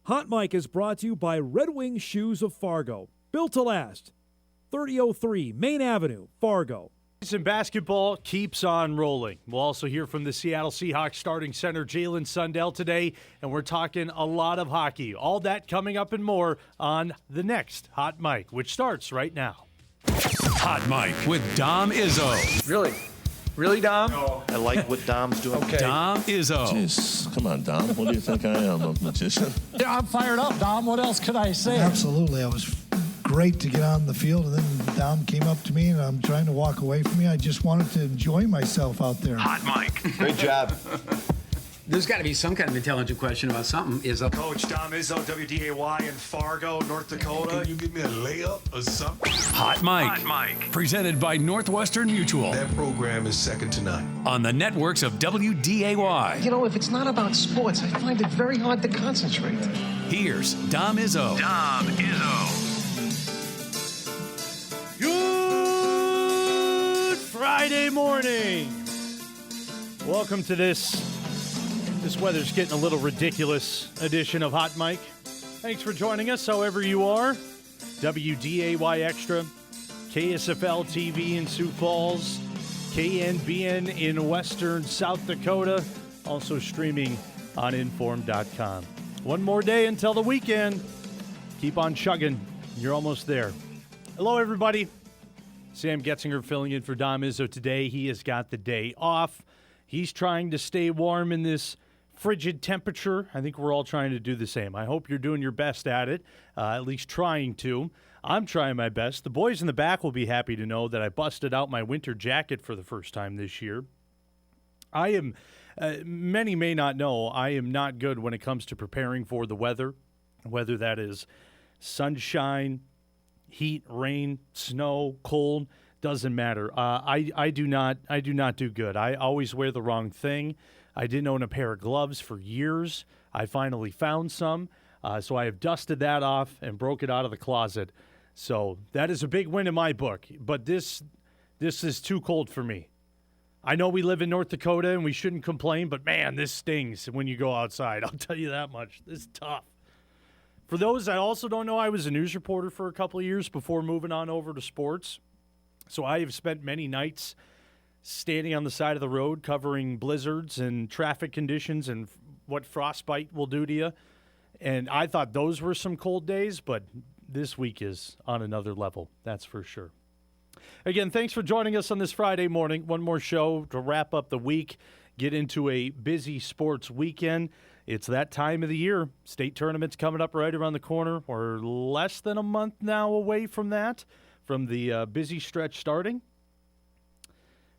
Hot Mic is brought to you by Red Wing Shoes of Fargo. Built to last. 3003 Main Avenue, Fargo. And basketball keeps on rolling. We'll also hear from the Seattle Seahawks starting center Jalen Sundell today, and we're talking a lot of hockey. All that coming up and more on the next Hot Mic, which starts right now. Hot Mic with Dom Izzo. Really? Really, Dom? No. I like what Dom's doing. Okay. Dom Izzo. Jeez, come on, Dom. What do you think I am, a magician? Yeah, I'm fired up, Dom. What else could I say? Absolutely. I was great to get on the field, and then Dom came up to me, and I'm trying to walk away from me. I just wanted to enjoy myself out there. Hot Mic. Great job. There's got to be some kind of intelligent question about something. Coach Dom Izzo, WDAY in Fargo, North Dakota. Can you give me a layup or something? Hot Mic. Presented by Northwestern Mutual. That program is second to none. On the networks of WDAY. You know, if it's not about sports, I find it very hard to concentrate. Here's Dom Izzo. Dom Izzo. Good Friday morning. Welcome to this weather's getting a little ridiculous edition of Hot Mic. Thanks for joining us, however you are. WDAY Extra, KSFL TV in Sioux Falls, KNBN in Western South Dakota, also streaming on inform.com. One more day until the weekend. Keep on chugging. You're almost there. Hello, everybody. Sam Getzinger filling in for Dom Izzo today. He has got the day off. He's trying to stay warm in this frigid temperature. I think we're all trying to do the same. I hope you're doing your best at it, at least trying to. I'm trying my best. The boys in the back will be happy to know that I busted out my winter jacket for the first time this year. I am, many may not know, I am not good when it comes to preparing for the weather, whether that is sunshine, heat, rain, snow, cold, doesn't matter. I do not do good. I always wear the wrong thing. I didn't own a pair of gloves for years. I finally found some, so I have dusted that off and broke it out of the closet. So that is a big win in my book. But this is too cold for me. I know we live in North Dakota and we shouldn't complain, but man, this stings when you go outside. I'll tell you that much. This is tough. For those that also don't know, I was a news reporter for a couple of years before moving on over to sports. So I have spent many nights standing on the side of the road covering blizzards and traffic conditions and what frostbite will do to you. And I thought those were some cold days, but this week is on another level, that's for sure. Again, thanks for joining us on this Friday morning. One more show to wrap up the week, get into a busy sports weekend. It's that time of the year. State tournament's coming up right around the corner. We're less than a month now away from that, from the busy stretch starting.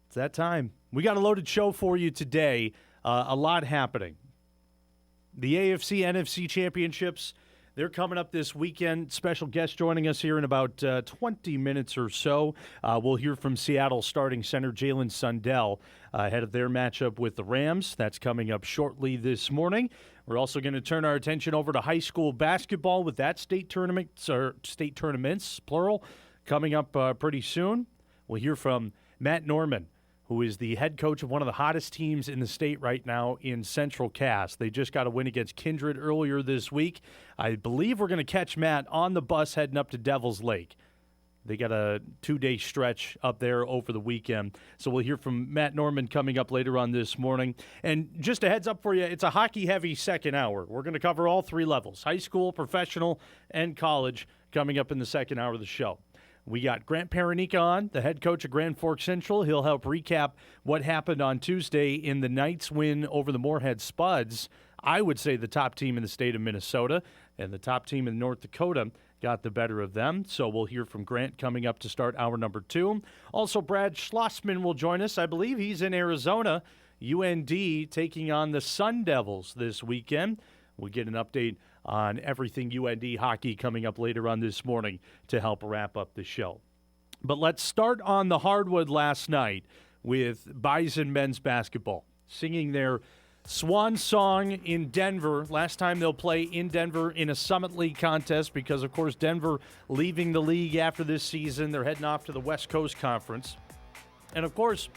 It's that time. We got a loaded show for you today. A lot happening. The AFC, NFC championships, they're coming up this weekend. Special guest joining us here in about 20 minutes or so. We'll hear from Seattle starting center Jalen Sundell ahead of their matchup with the Rams. That's coming up shortly this morning. We're also going to turn our attention over to high school basketball with that state tournaments, plural, coming up pretty soon. We'll hear from Matt Norman, who is the head coach of one of the hottest teams in the state right now in Central Cass. They just got a win against Kindred earlier this week. I believe we're going to catch Matt on the bus heading up to Devil's Lake. They got a 2-day stretch up there over the weekend. So we'll hear from Matt Norman coming up later on this morning. And just a heads up for you, it's a hockey-heavy second hour. We're going to cover all three levels, high school, professional, and college, coming up in the second hour of the show. We got Grant Paranica on, the head coach of Grand Forks Central. He'll help recap what happened on Tuesday in the Knights' win over the Moorhead Spuds. I would say the top team in the state of Minnesota, and the top team in North Dakota got the better of them. So we'll hear from Grant coming up to start hour number 2. Also, Brad Schlossman will join us. I believe he's in Arizona. UND taking on the Sun Devils this weekend. We'll get an update on everything UND hockey coming up later on this morning to help wrap up the show. But let's start on the hardwood last night with Bison men's basketball, singing their swan song in Denver. Last time they'll play in Denver in a Summit League contest because, of course, Denver leaving the league after this season. They're heading off to the West Coast Conference. And, of course,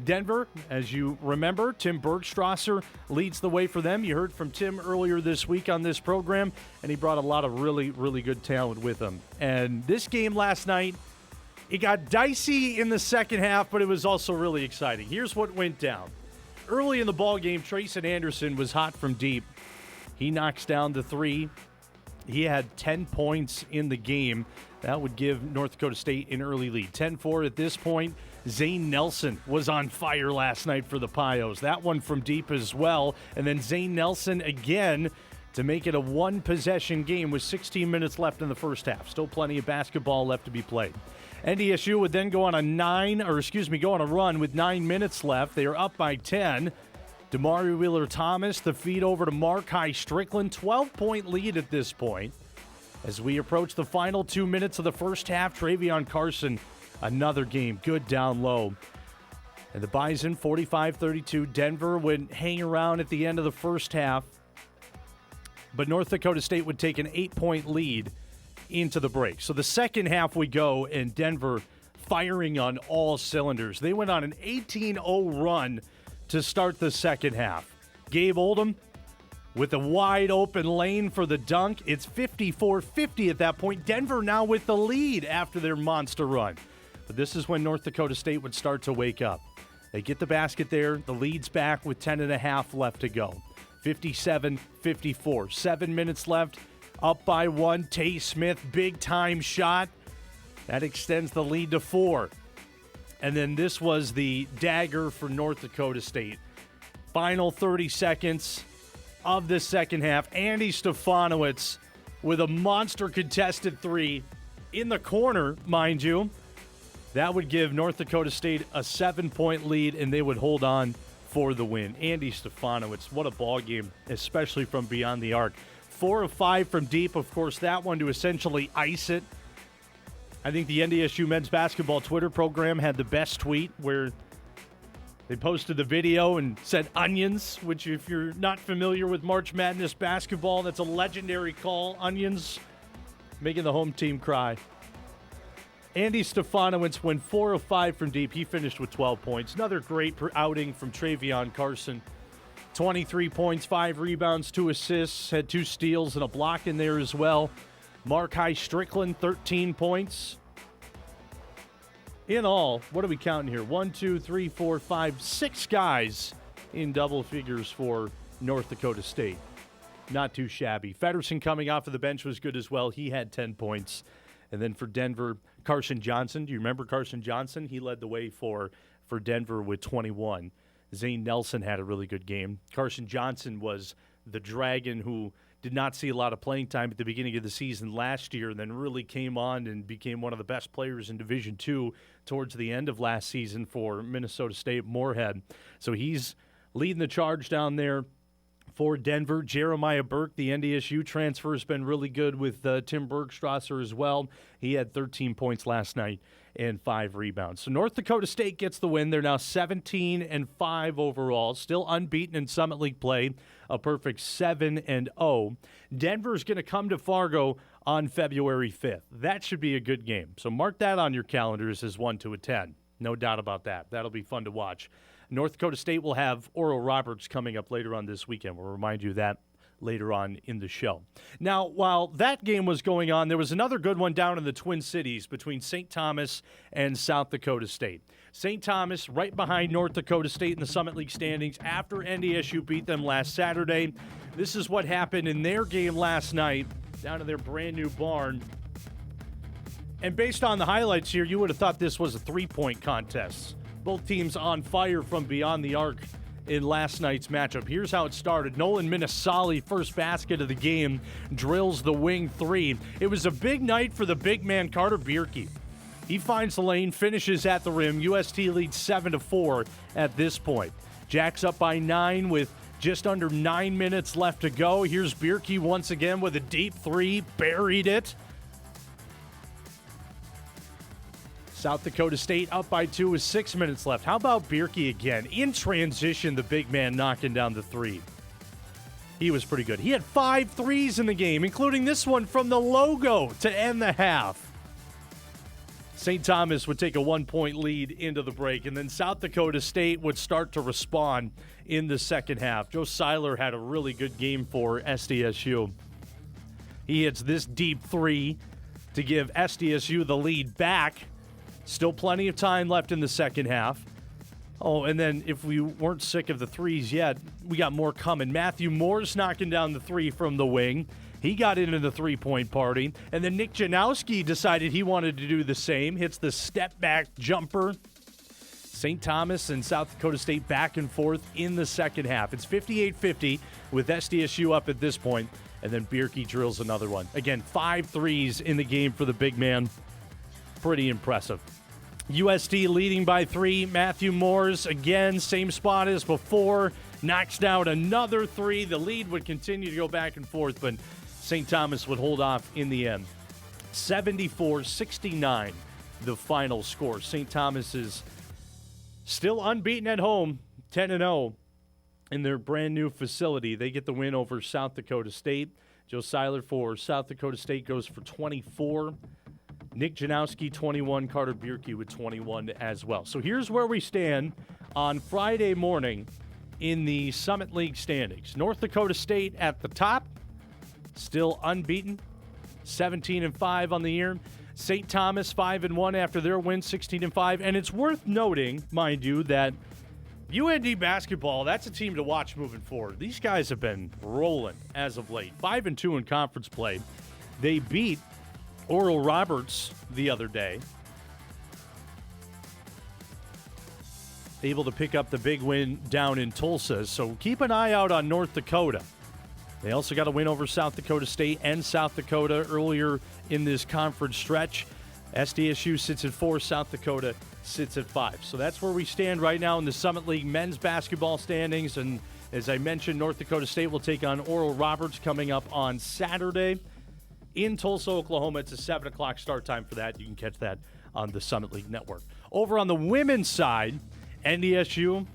Denver, as you remember, Tim Bergstrasser leads the way for them. You heard from Tim earlier this week on this program, and he brought a lot of really, really good talent with him. And this game last night, it got dicey in the second half, but it was also really exciting. Here's what went down. Early in the ball game, Trayson Anderson was hot from deep. He knocks down the three. He had 10 points in the game. That would give North Dakota State an early lead. 10-4 at this point. Zane Nelson was on fire last night for the Pios. That one from deep as well. And then Zane Nelson again to make it a one-possession game with 16 minutes left in the first half. Still plenty of basketball left to be played. NDSU would then go on a run with 9 minutes left. They are up by 10. Damari Wheeler-Thomas, the feed over to Markai Strickland. 12-point lead at this point. As we approach the final 2 minutes of the first half, Travion Carson, another game, good down low. And the Bison, 45-32. Denver would hang around at the end of the first half. But North Dakota State would take an 8-point lead into the break. So the second half we go, and Denver firing on all cylinders. They went on an 18-0 run to start the second half. Gabe Oldham with a wide open lane for the dunk. It's 54-50 at that point. Denver now with the lead after their monster run. But this is when North Dakota State would start to wake up. They get the basket there. The lead's back with 10.5 left to go. 57-54. 7 minutes left. Up by 1. Tay Smith, big-time shot. That extends the lead to 4. And then this was the dagger for North Dakota State. Final 30 seconds of the second half. Andy Stefanowicz with a monster contested three in the corner, mind you. That would give North Dakota State a 7-point lead, and they would hold on for the win. Andy Stefanowicz, what a ball game, especially from beyond the arc. 4 of 5 from deep, of course, that one to essentially ice it. I think the NDSU men's basketball Twitter program had the best tweet where they posted the video and said onions, which if you're not familiar with March Madness basketball, that's a legendary call. Onions, making the home team cry. Andy Stefanowicz went 4 of 5 from deep. He finished with 12 points. Another great outing from Travion Carson. 23 points, 5 rebounds, 2 assists, had 2 steals and a block in there as well. Markai Strickland, 13 points. In all, what are we counting here? 1, 2, 3, 4, 5, 6 guys in double figures for North Dakota State. Not too shabby. Feddersen coming off of the bench was good as well. He had 10 points. And then for Denver, Carson Johnson. Do you remember Carson Johnson? He led the way for Denver with 21. Zane Nelson had a really good game. Carson Johnson was the Dragon who did not see a lot of playing time at the beginning of the season last year and then really came on and became one of the best players in Division II towards the end of last season for Minnesota State Moorhead. So he's leading the charge down there for Denver. Jeremiah Burke, the NDSU transfer, has been really good with Tim Bergstrasser as well. He had 13 points last night and 5 rebounds. So North Dakota State gets the win. They're now 17-5 overall, still unbeaten in Summit League play, a perfect 7-0. Denver's going to come to Fargo on February 5th. That should be a good game. So mark that on your calendars as 1 to attend. No doubt about that. That'll be fun to watch. North Dakota State will have Oral Roberts coming up later on this weekend. We'll remind you of that later on in the show. Now, while that game was going on, there was another good one down in the Twin Cities between St. Thomas and South Dakota State. St. Thomas right behind North Dakota State in the Summit League standings after NDSU beat them last Saturday. This is what happened in their game last night down in their brand new barn. And based on the highlights here, you would have thought this was a 3-point contest. Both teams on fire from beyond the arc in last night's matchup. Here's how it started. Nolan Minasali, first basket of the game, drills the wing 3. It was a big night for the big man, Carter Bierke. He finds the lane, finishes at the rim. UST leads 7-4 at this point. Jack's up by 9 with just under 9 minutes left to go. Here's Bierke once again with a deep 3, buried it. South Dakota State up by 2 with 6 minutes left. How about Bierke again? In transition, the big man knocking down the 3. He was pretty good. He had 5 threes in the game, including this one from the logo to end the half. St. Thomas would take a 1-point lead into the break, and then South Dakota State would start to respond in the second half. Joe Seiler had a really good game for SDSU. He hits this deep three to give SDSU the lead back. Still plenty of time left in the second half. Oh, and then if we weren't sick of the threes yet, we got more coming. Matthew Moore's knocking down the three from the wing. He got into the three-point party. And then Nick Janowski decided he wanted to do the same. Hits the step-back jumper. St. Thomas and South Dakota State back and forth in the second half. It's 58-50 with SDSU up at this point. And then Bierke drills another one. Again, 5 threes in the game for the big man. Pretty impressive. USD leading by 3. Matthew Moore's, again, same spot as before. Knocks down another 3. The lead would continue to go back and forth, but St. Thomas would hold off in the end. 74-69, the final score. St. Thomas is still unbeaten at home, 10-0 in their brand new facility. They get the win over South Dakota State. Joe Seiler for South Dakota State goes for 24. Nick Janowski, 21. Carter Bierke with 21 as well. So here's where we stand on Friday morning in the Summit League standings. North Dakota State at the top, still unbeaten, 17-5 on the year. St. Thomas 5-1 after their win, 16-5. And it's worth noting, mind you, that UND basketball, that's a team to watch moving forward. These guys have been rolling as of late. 5-2 in conference play. They beat Oral Roberts the other day. Able to pick up the big win down in Tulsa. So keep an eye out on North Dakota. They also got a win over South Dakota State and South Dakota earlier in this conference stretch. SDSU sits at 4, South Dakota sits at 5. So that's where we stand right now in the Summit League men's basketball standings. And as I mentioned, North Dakota State will take on Oral Roberts coming up on Saturday in Tulsa, Oklahoma. It's a 7 o'clock start time for that. You can catch that on the Summit League Network. Over on the women's side, NDSU,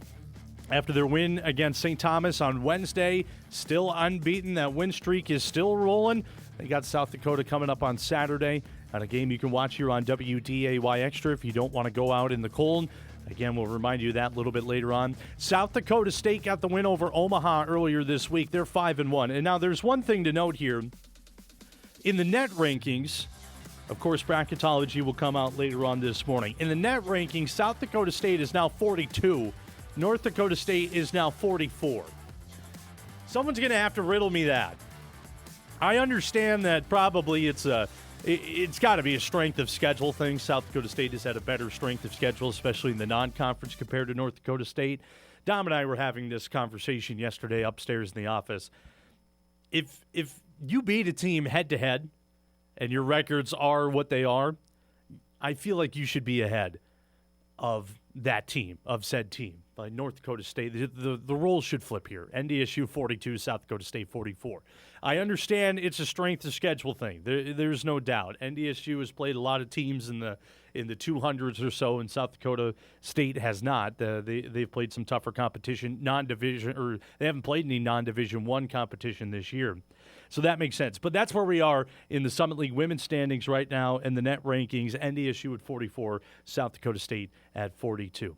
after their win against St. Thomas on Wednesday, still unbeaten. That win streak is still rolling. They got South Dakota coming up on Saturday on a game you can watch here on WDAY Extra if you don't want to go out in the cold. Again, we'll remind you of that a little bit later on. South Dakota State got the win over Omaha earlier this week. They're 5-1. And now there's one thing to note here. In the net rankings, of course, bracketology will come out later on this morning. In the net rankings, South Dakota State is now 42. North Dakota State is now 44. Someone's going to have to riddle me that. I understand that probably it's got to be a strength of schedule thing. South Dakota State has had a better strength of schedule, especially in the non-conference compared to North Dakota State. Dom and I were having this conversation yesterday upstairs in the office. If you beat a team head-to-head and your records are what they are, I feel like you should be ahead of that team, of said team. Like North Dakota State, the roles should flip here. NDSU 42, South Dakota State 44. I understand it's a strength of schedule thing. There's no doubt. NDSU has played a lot of teams in the 200s or so, and South Dakota State has not. They've played some tougher competition, non-division, or they haven't played any non-division one competition this year. So that makes sense. But that's where we are in the Summit League women's standings right now and the net rankings. NDSU at 44, South Dakota State at 42.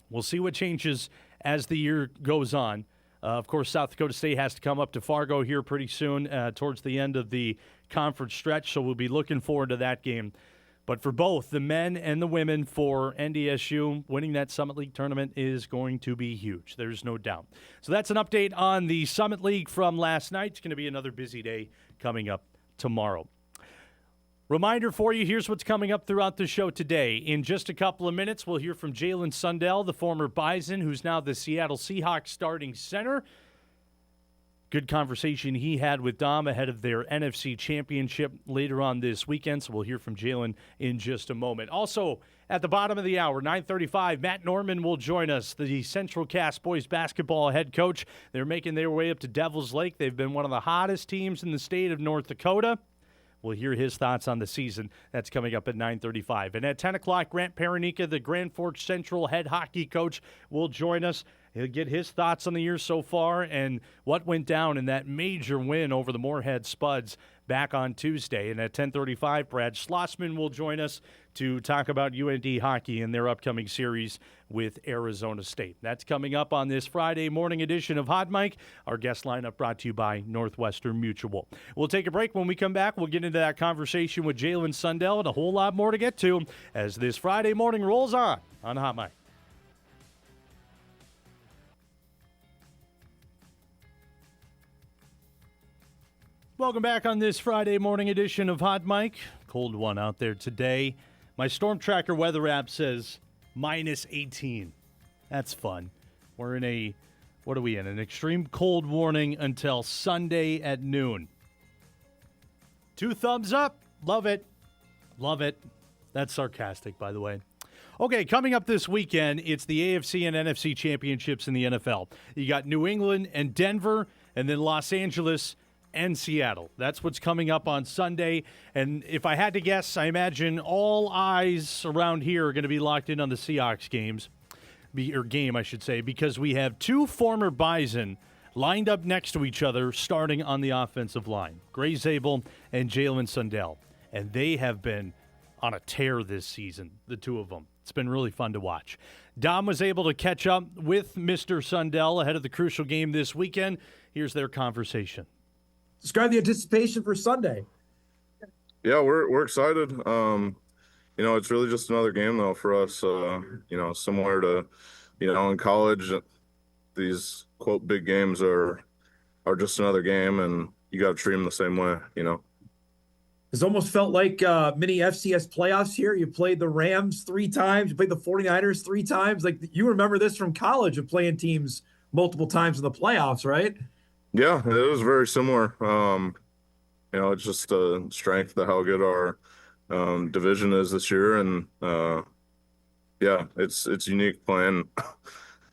We'll see what changes as the year goes on. Of course, South Dakota State has to come up to Fargo here pretty soon towards the end of the conference stretch, so we'll be looking forward to that game. But for both the men and the women, for NDSU, winning that Summit League tournament is going to be huge. There's no doubt. So that's an update on the Summit League from last night. It's going to be another busy day coming up tomorrow. Reminder for you, here's what's coming up throughout the show today. In just a couple of minutes, we'll hear from Jalen Sundell, the former Bison, who's now the Seattle Seahawks starting center. Good conversation he had with Dom ahead of their NFC Championship later on this weekend, so we'll hear from Jalen in just a moment. Also, at the bottom of the hour, 9:35, Matt Norman will join us, the Central Cass boys basketball head coach. They're making their way up to Devil's Lake. They've been one of the hottest teams in the state of North Dakota. We'll hear his thoughts on the season. That's coming up at 9:35. And at 10 o'clock, Grant Paranica, the Grand Forks Central head hockey coach, will join us He'll get his thoughts on the year so far and what went down in that major win over the Moorhead Spuds back on Tuesday. And at 10:35, Brad Schlossman will join us to talk about UND hockey and their upcoming series with Arizona State. That's coming up on this Friday morning edition of Hot Mic. Our guest lineup brought to you by Northwestern Mutual. We'll take a break. When we come back, we'll get into that conversation with Jalen Sundell and a whole lot more to get to as this Friday morning rolls on Hot Mic. Welcome back on this Friday morning edition of Hot Mic. Cold one out there today. My Storm Tracker weather app says minus 18. That's fun. We're in what are we in? An extreme cold warning until Sunday at noon. 2 thumbs up. Love it. Love it. That's sarcastic, by the way. Okay, coming up this weekend, it's the AFC and NFC championships in the NFL. You got New England and Denver, and then Los Angeles and Seattle. That's what's coming up on Sunday. And if I had to guess, I imagine all eyes around here are going to be locked in on the Seahawks game, I should say, because we have 2 former Bison lined up next to each other starting on the offensive line, Gray Zabel and Jalen Sundell. And they have been on a tear this season, the 2 of them. It's been really fun to watch. Dom was able to catch up with Mr. Sundell ahead of the crucial game this weekend. Here's their conversation. Describe the anticipation for Sunday. Yeah, we're excited. It's really just another game though for us. Similar to, in college, these quote big games are just another game, and you got to treat them the same way. It's almost felt like mini FCS playoffs here. You played the Rams 3 times. You played the 49ers 3 times. Like, you remember this from college of playing teams multiple times in the playoffs, right? Yeah, it was very similar. It's just the strength of how good our division is this year, and it's unique playing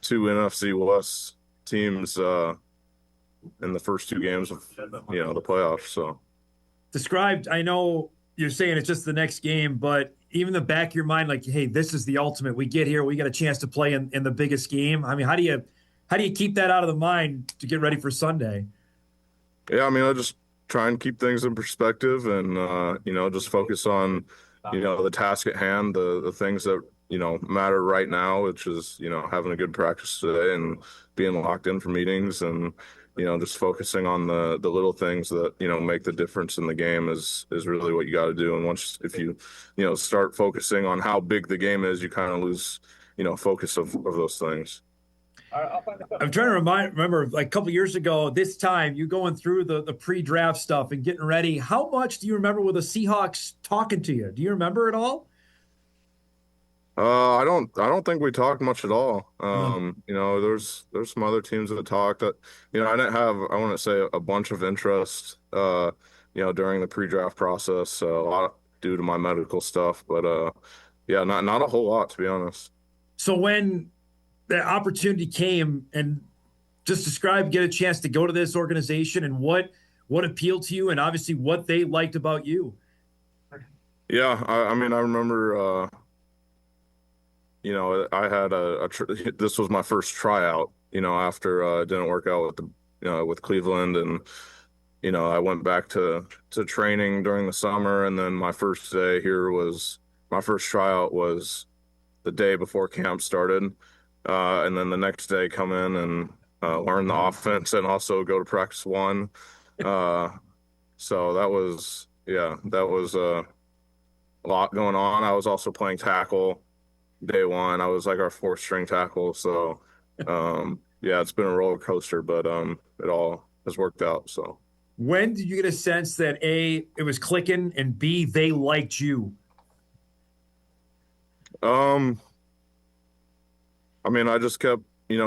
2 NFC West teams in the first 2 games of the playoffs. So, described. I know you're saying it's just the next game, but even in the back of your mind, like, hey, this is the ultimate. We get here, we got a chance to play in the biggest game. I mean, how do you keep that out of the mind to get ready for Sunday? Yeah, I just try and keep things in perspective and, just focus on, the task at hand, the things that, matter right now, which is, having a good practice today and being locked in for meetings and, just focusing on the little things that, make the difference in the game is really what you got to do. And if you start focusing on how big the game is, you kind of lose, focus of those things. I'm trying to remember, like a couple of years ago, this time you going through the pre-draft stuff and getting ready. How much do you remember with the Seahawks talking to you? Do you remember it all? I don't think we talked much at all. There's some other teams that talked. I didn't have, I want to say, a bunch of interest, during the pre-draft process. A lot due to my medical stuff, but not a whole lot, to be honest. So when the opportunity came, and just get a chance to go to this organization and what appealed to you and obviously what they liked about you. Yeah. I remember, I had this was my first tryout, after it didn't work out with Cleveland, and, I went back to training during the summer. And then my first tryout was the day before camp started. And then the next day come in and learn the offense and also go to practice 1. So that was a lot going on. I was also playing tackle day 1. I was like our 4th string tackle. So, it's been a roller coaster, but it all has worked out. So when did you get a sense that A, it was clicking, and B, they liked you? I just kept,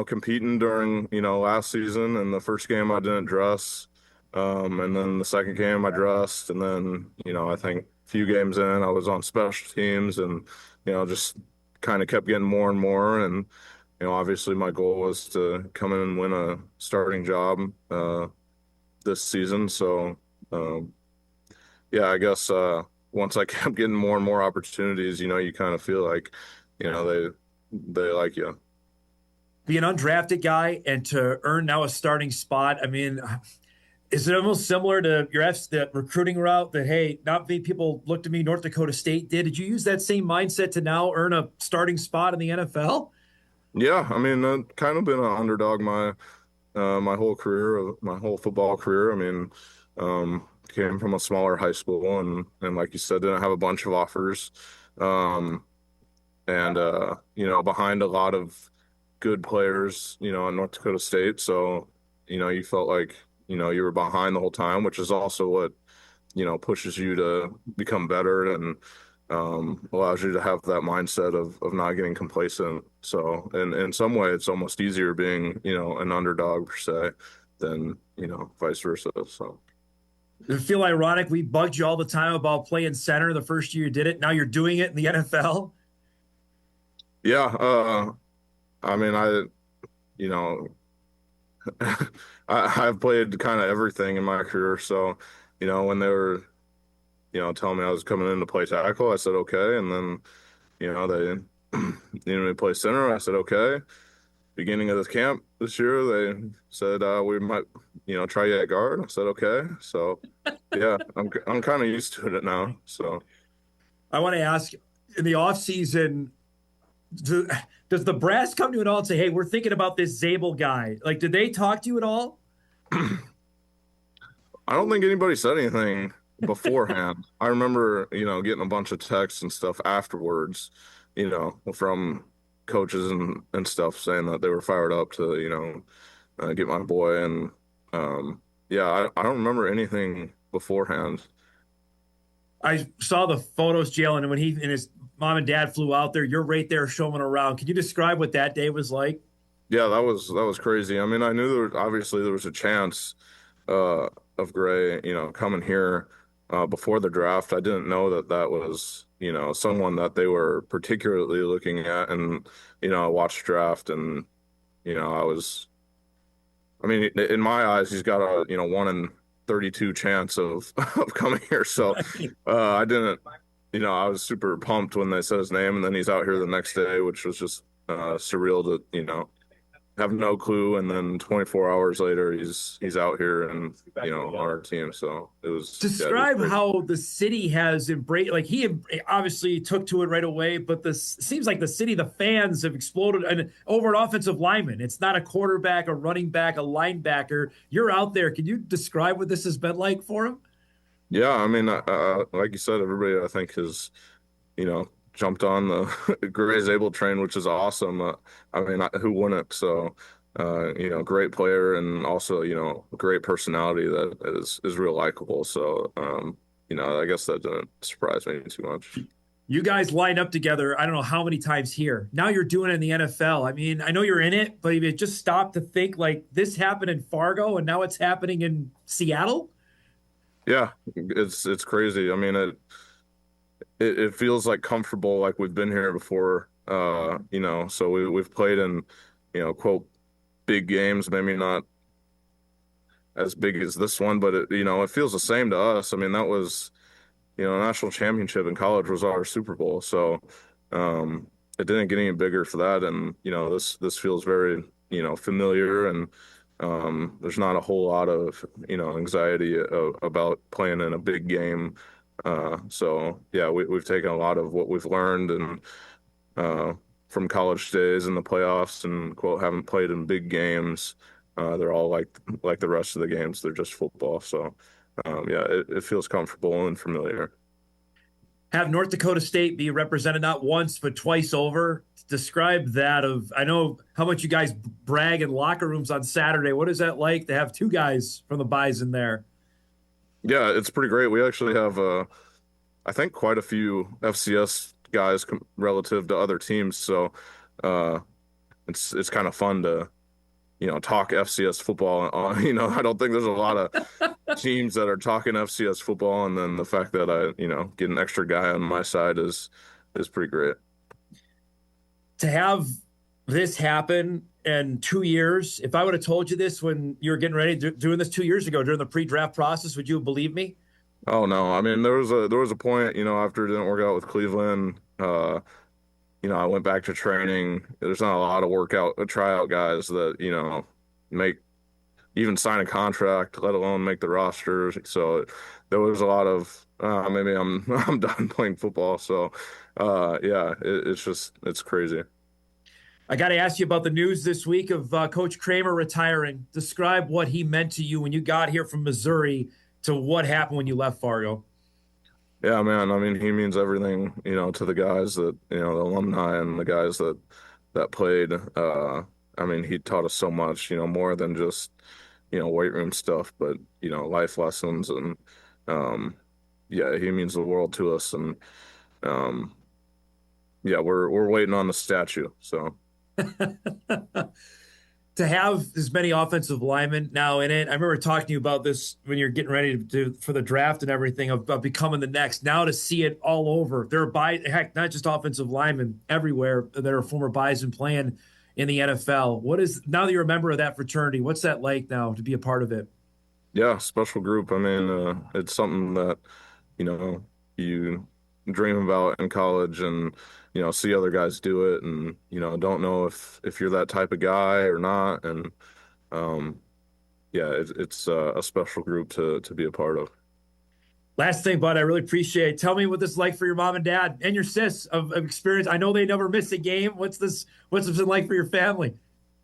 competing during, last season, and the first game I didn't dress. And then the second game I dressed, and then, I think a few games in I was on special teams, and, just kind of kept getting more and more. And, obviously my goal was to come in and win a starting job this season. So, I guess once I kept getting more and more opportunities, you kind of feel like, they like you. be an undrafted guy and to earn now a starting spot? I mean, is it almost similar to the recruiting route that, hey, not many people looked at me, North Dakota State did? Did you use that same mindset to now earn a starting spot in the NFL? Yeah, I mean, I've kind of been an underdog my whole career, my whole football career. I mean, came from a smaller high school and like you said, didn't have a bunch of offers. Behind a lot of good players, at North Dakota State. So, you felt like, you were behind the whole time, which is also what, pushes you to become better and allows you to have that mindset of not getting complacent. So in some way, it's almost easier being, an underdog per se than, vice versa. So. Does it feel ironic? We bugged you all the time about playing center the first year you did it. Now you're doing it in the NFL. Yeah. I mean, I've played kind of everything in my career. So, when they were, telling me I was coming in to play tackle, I said, okay. And then, they needed me to play center. I said, okay. Beginning of this camp this year, they said, we might, try you at guard. I said, okay. So, yeah, I'm kind of used to it now. So I want to ask, in the offseason, does the brass come to you at all and say, hey, we're thinking about this Zabel guy? Like, did they talk to you at all? I don't think anybody said anything beforehand. I remember, getting a bunch of texts and stuff afterwards, from coaches and stuff saying that they were fired up to, get my boy. And, I don't remember anything beforehand. I saw the photos, Jalen, and when he and his mom and dad flew out there, you're right there showing around. Can you describe what that day was like? Yeah, that was crazy. I mean, I knew obviously there was a chance of Gray, coming here before the draft. I didn't know that was, someone that they were particularly looking at. And, I watched draft and, in my eyes, he's got a, 1 in 32 chance of coming here. So I didn't, I was super pumped when they said his name, and then he's out here the next day, which was just surreal to, have no clue. And then 24 hours later, he's out here and, on our team. So it was. Describe how the city has embraced, like he obviously took to it right away, but seems like the city, the fans have exploded and over an offensive lineman. It's not a quarterback, a running back, a linebacker. You're out there. Can you describe what this has been like for him? Yeah. I mean, like you said, everybody I think has, jumped on the Gray Zabel train, which is awesome. Who wouldn't? So, great player and also, great personality that is real likable. So, I guess that didn't surprise me too much. You guys line up together, I don't know how many times here. Now you're doing it in the NFL. I mean, I know you're in it, but you just stop to think like this happened in Fargo and now it's happening in Seattle. Yeah, it's crazy. I mean, it feels like comfortable, like we've been here before, so we've played in, quote, big games, maybe not as big as this one, but it feels the same to us. I mean, that was, national championship in college was our Super Bowl. So, it didn't get any bigger for that. And, this feels very, familiar and, there's not a whole lot of, anxiety about playing in a big game. So yeah, we've taken a lot of what we've learned and from college days in the playoffs and quote haven't played in big games. They're all like the rest of the games. They're just football. So it feels comfortable and familiar. Have North Dakota State be represented not once but twice over. Describe that. I know how much you guys brag in locker rooms on Saturday. What is that like to have two guys from the Bison there? Yeah, it's pretty great. We actually have, I think, quite a few FCS guys relative to other teams. So it's kind of fun to, talk FCS football. I don't think there's a lot of teams that are talking FCS football. And then the fact that I, get an extra guy on my side is pretty great. To have this happen in 2 years, if I would have told you this when you were getting ready doing this 2 years ago during the pre-draft process, would you have believed me? Oh no, I mean there was a point, after it didn't work out with Cleveland, I went back to training. There's not a lot of tryout guys that, make even sign a contract, let alone make the roster. So there was a lot of maybe I'm I'm done playing football. So yeah, it's crazy. I got to ask you about the news this week of Coach Kramer retiring. Describe what he meant to you when you got here from Missouri to what happened when you left Fargo. Yeah, man. I mean, he means everything, to the guys that, the alumni and the guys that played. I mean, he taught us so much, more than just, weight room stuff, but, life lessons. And, yeah, he means the world to us. And, yeah, we're waiting on the statue. So. To have as many offensive linemen now in it, I remember talking to you about this when you're getting ready for the draft and everything about becoming the next. Now to see it all over, there are not just offensive linemen everywhere that are former Bison playing in the NFL. Now that you're a member of that fraternity, what's that like now to be a part of it? Yeah, special group. I mean, it's something that you dream about in college and see other guys do it and don't know if you're that type of guy or not. And yeah, it's a special group to be a part of. Last thing, bud, I really appreciate. Tell me what this is like for your mom and dad and your sis of experience. I know they never miss a game. What's this been like for your family?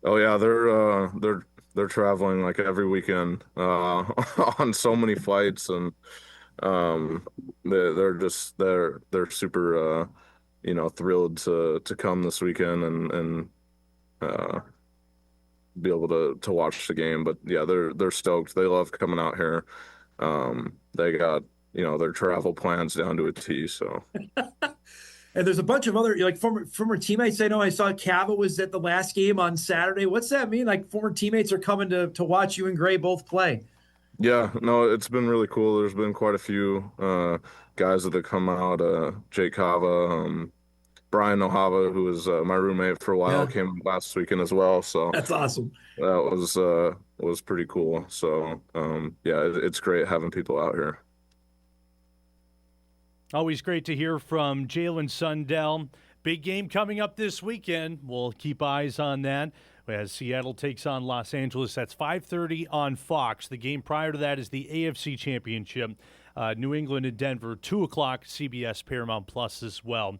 Oh yeah, they're traveling like every weekend on so many flights, and they're super thrilled to come this weekend and be able to watch the game. But yeah, they're stoked. They love coming out here. They got their travel plans down to a T. So. And there's a bunch of other former teammates. I know I saw Cava was at the last game on Saturday. What's that mean? Like former teammates are coming to watch you and Gray both play. Yeah, no, it's been really cool. There's been quite a few guys that have come out. Jake Cava, Brian Ohava, who was my roommate for a while, came last weekend as well. So that's awesome. That was pretty cool. So yeah, it's great having people out here. Always great to hear from Jalen Sundell. Big game coming up this weekend. We'll keep eyes on that as Seattle takes on Los Angeles. That's 5:30 on Fox. The game prior to that is the AFC Championship. New England and Denver, 2 o'clock, CBS Paramount Plus as well.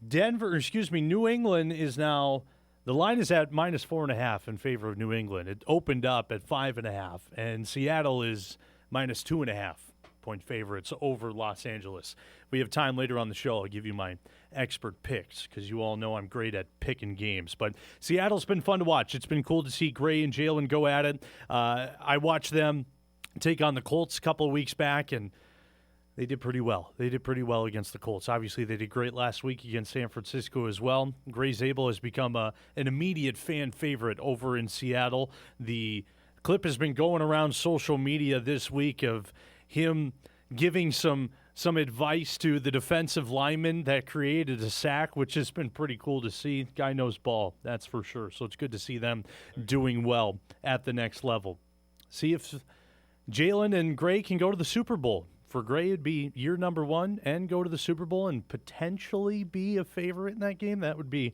New England is now, the line is at -4.5 in favor of New England. It opened up at 5.5, and Seattle is -2.5 point favorites over Los Angeles. We have time later on the show. I'll give you my expert picks because you all know I'm great at picking games. But Seattle's been fun to watch. It's been cool to see Gray and Jalen go at it. I watched them take on the Colts a couple of weeks back, and they did pretty well. They did pretty well against the Colts. Obviously, they did great last week against San Francisco as well. Gray Zabel has become an immediate fan favorite over in Seattle. The clip has been going around social media this week of him giving some advice to the defensive lineman that created a sack, which has been pretty cool to see. Guy knows ball, that's for sure. So it's good to see them doing well at the next level. See if Jalen and Gray can go to the Super Bowl. For Gray, it'd be year number 1 and go to the Super Bowl and potentially be a favorite in that game. That would be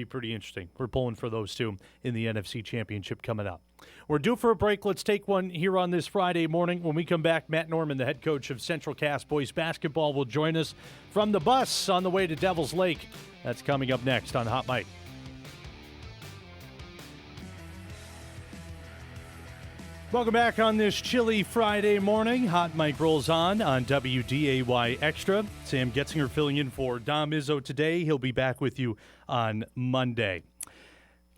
pretty interesting. We're pulling for those two in the NFC Championship coming up. We're due for a break. Let's take one here on this Friday morning. When we come back, Matt Norman, the head coach of Central Cass Boys Basketball, will join us from the bus on the way to Devil's Lake. That's coming up next on Hot Mike. Welcome back on this chilly Friday morning. Hot Mike rolls on WDAY Extra. Sam Getzinger filling in for Dom Izzo today. He'll be back with you on Monday.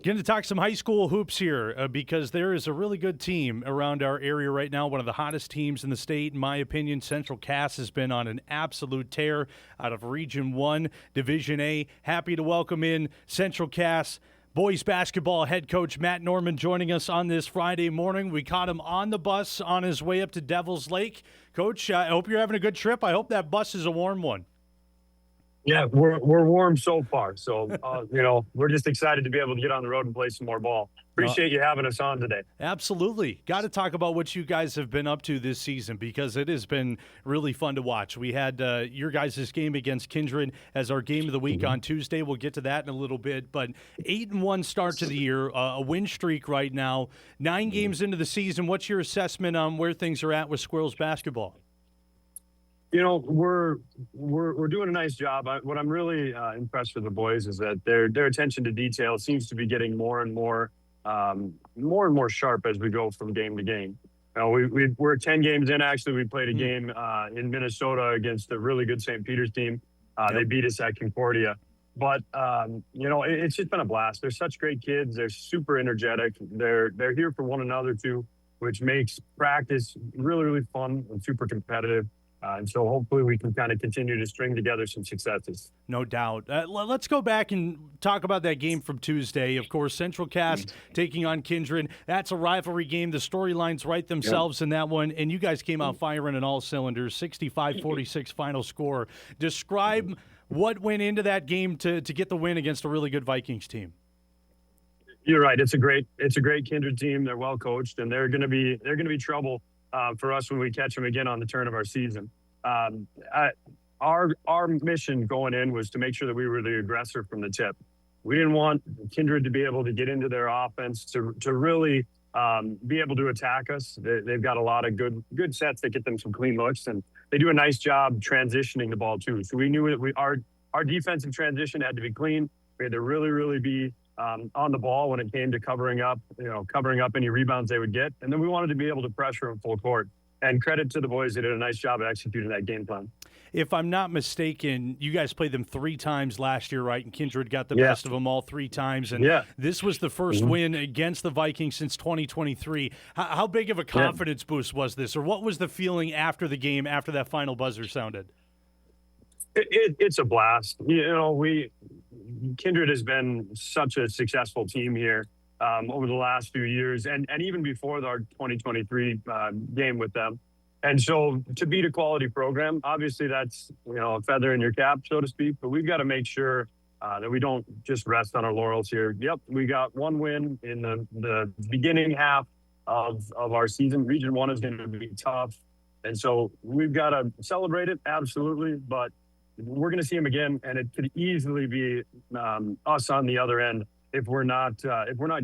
Going to talk some high school hoops here because there is a really good team around our area right now. One of the hottest teams in the state, in my opinion. Central Cass has been on an absolute tear out of Region 1, Division A. Happy to welcome in Central Cass boys basketball head coach Matt Norman joining us on this Friday morning. We caught him on the bus on his way up to Devil's Lake. Coach, I hope you're having a good trip. I hope that bus is a warm one. Yeah, we're warm so far. So, we're just excited to be able to get on the road and play some more ball. Appreciate you having us on today. Absolutely. Got to talk about what you guys have been up to this season because it has been really fun to watch. We had your guys' game against Kindred as our game of the week on Tuesday. We'll get to that in a little bit. But 8-1 start to the year, a win streak right now. 9 games into the season. What's your assessment on where things are at with Squirrels basketball? You know, we're doing a nice job. What I'm really impressed with the boys is that their attention to detail seems to be getting more and more sharp as we go from game to game. We're 10 games in. Actually, we played a game in Minnesota against a really good St. Peter's team. They beat us at Concordia. But, it's just been a blast. They're such great kids. They're super energetic. They're here for one another, too, which makes practice really, really fun and super competitive. And so hopefully we can kind of continue to string together some successes. No doubt. Let's go back and talk about that game from Tuesday. Of course, Central Cass taking on Kindred. That's a rivalry game. The storylines write themselves in that one. And you guys came out firing on all cylinders, 65-46 final score. Describe what went into that game to get the win against a really good Vikings team. You're right. It's a great Kindred team. They're well coached, and they're going to be trouble for us when we catch them again on the turn of our season. Our mission going in was to make sure that we were the aggressor from the tip. We didn't want Kindred to be able to get into their offense to really be able to attack us. They've got a lot of good sets that get them some clean looks, and they do a nice job transitioning the ball too. So we knew that our defensive transition had to be clean. We had to really, really be on the ball when it came to covering up any rebounds they would get. And then we wanted to be able to pressure them full court. And credit to the boys. They did a nice job of executing that game plan. If I'm not mistaken, you guys played them 3 times last year, right? And Kindred got the best of them all 3 times. And this was the first win against the Vikings since 2023. How big of a confidence boost was this? Or what was the feeling after the game, after that final buzzer sounded? It's a blast. Kindred has been such a successful team here over the last few years, and even before our 2023 game with them. And so to beat a quality program, obviously that's a feather in your cap, so to speak. But we've got to make sure that we don't just rest on our laurels here. Yep, we got 1 win in the beginning half of our season. Region 1 is going to be tough, and so we've got to celebrate it, absolutely. But we're going to see them again, and it could easily be us on the other end if we're not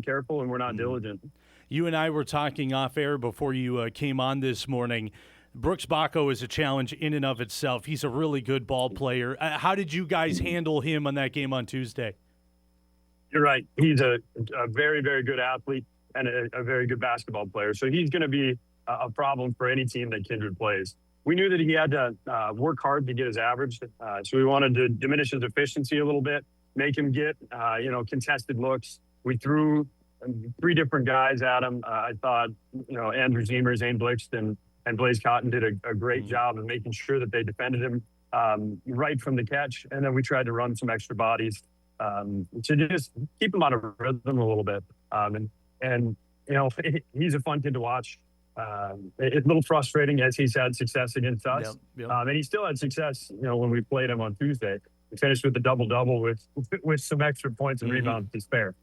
careful and we're not diligent. You and I were talking off air before you came on this morning. Brooks Bacco is a challenge in and of itself. He's a really good ball player. How did you guys handle him on that game on Tuesday? You're right. He's a very, very good athlete and a very good basketball player. So he's going to be a problem for any team that Kindred plays. We knew that he had to work hard to get his average. So we wanted to diminish his efficiency a little bit, make him get, contested looks. We threw 3 different guys at him. I thought, Andrew Zemer, Zane Blixt, and Blaze Cotton did a great job of making sure that they defended him right from the catch. And then we tried to run some extra bodies to just keep him out of rhythm a little bit. He's a fun kid to watch. It's a little frustrating as he's had success against us. And he still had success, when we played him on Tuesday. We finished with a double-double with some extra points and rebounds to spare.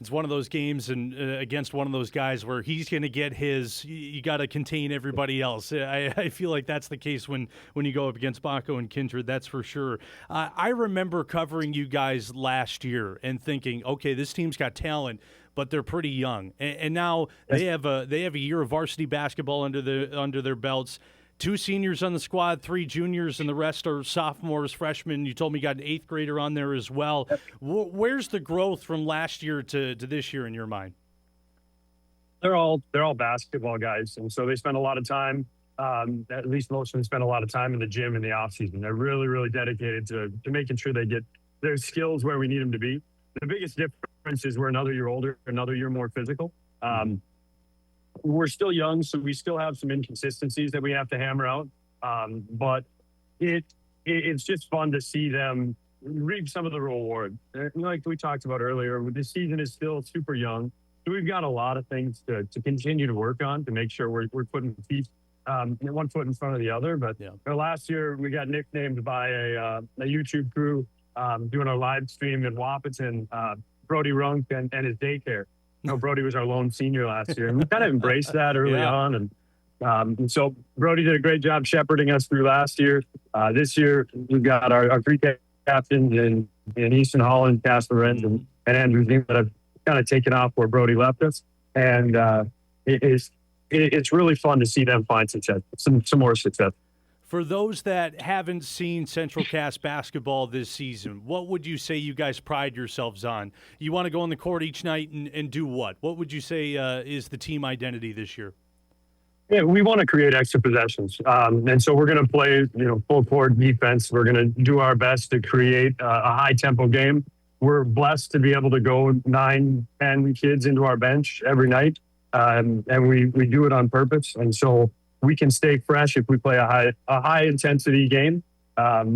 It's one of those games and against one of those guys where he's going to get his. You got to contain everybody else. I feel like that's the case when you go up against Bacco and Kindred. That's for sure. I remember covering you guys last year and thinking, okay, this team's got talent, but they're pretty young. And now they have a year of varsity basketball under their belts. 2 seniors on the squad, 3 juniors, and the rest are sophomores, freshmen. You told me you got an 8th grader on there as well. Where's the growth from last year to this year in your mind? They're all basketball guys, and so they spend a lot of time. At least most of them spend a lot of time in the gym in the off season. They're really, really dedicated to making sure they get their skills where we need them to be. The biggest difference is we're another year older, another year more physical. We're still young, so we still have some inconsistencies that we have to hammer out. But it's just fun to see them reap some of the reward. Like we talked about earlier, the season is still super young. So we've got a lot of things to continue to work on to make sure we're putting one foot in front of the other. But last year we got nicknamed by a YouTube crew doing our live stream in Wahpeton, Brody Runk and his daycare. Brody was our lone senior last year, and we kind of embraced that early on. And so Brody did a great job shepherding us through last year. This year, we've got our three captains in Easton Holland, Casper Renz, and Andrew Zima that have kind of taken off where Brody left us. And it's really fun to see them find success, some more success. For those that haven't seen Central Cass basketball this season, what would you say you guys pride yourselves on? You want to go on the court each night and do what? What would you say is the team identity this year? Yeah, we want to create extra possessions. And so we're going to play, full court defense. We're going to do our best to create a high tempo game. We're blessed to be able to go 9, 10 kids into our bench every night. And we do it on purpose. And so we can stay fresh if we play a high intensity game.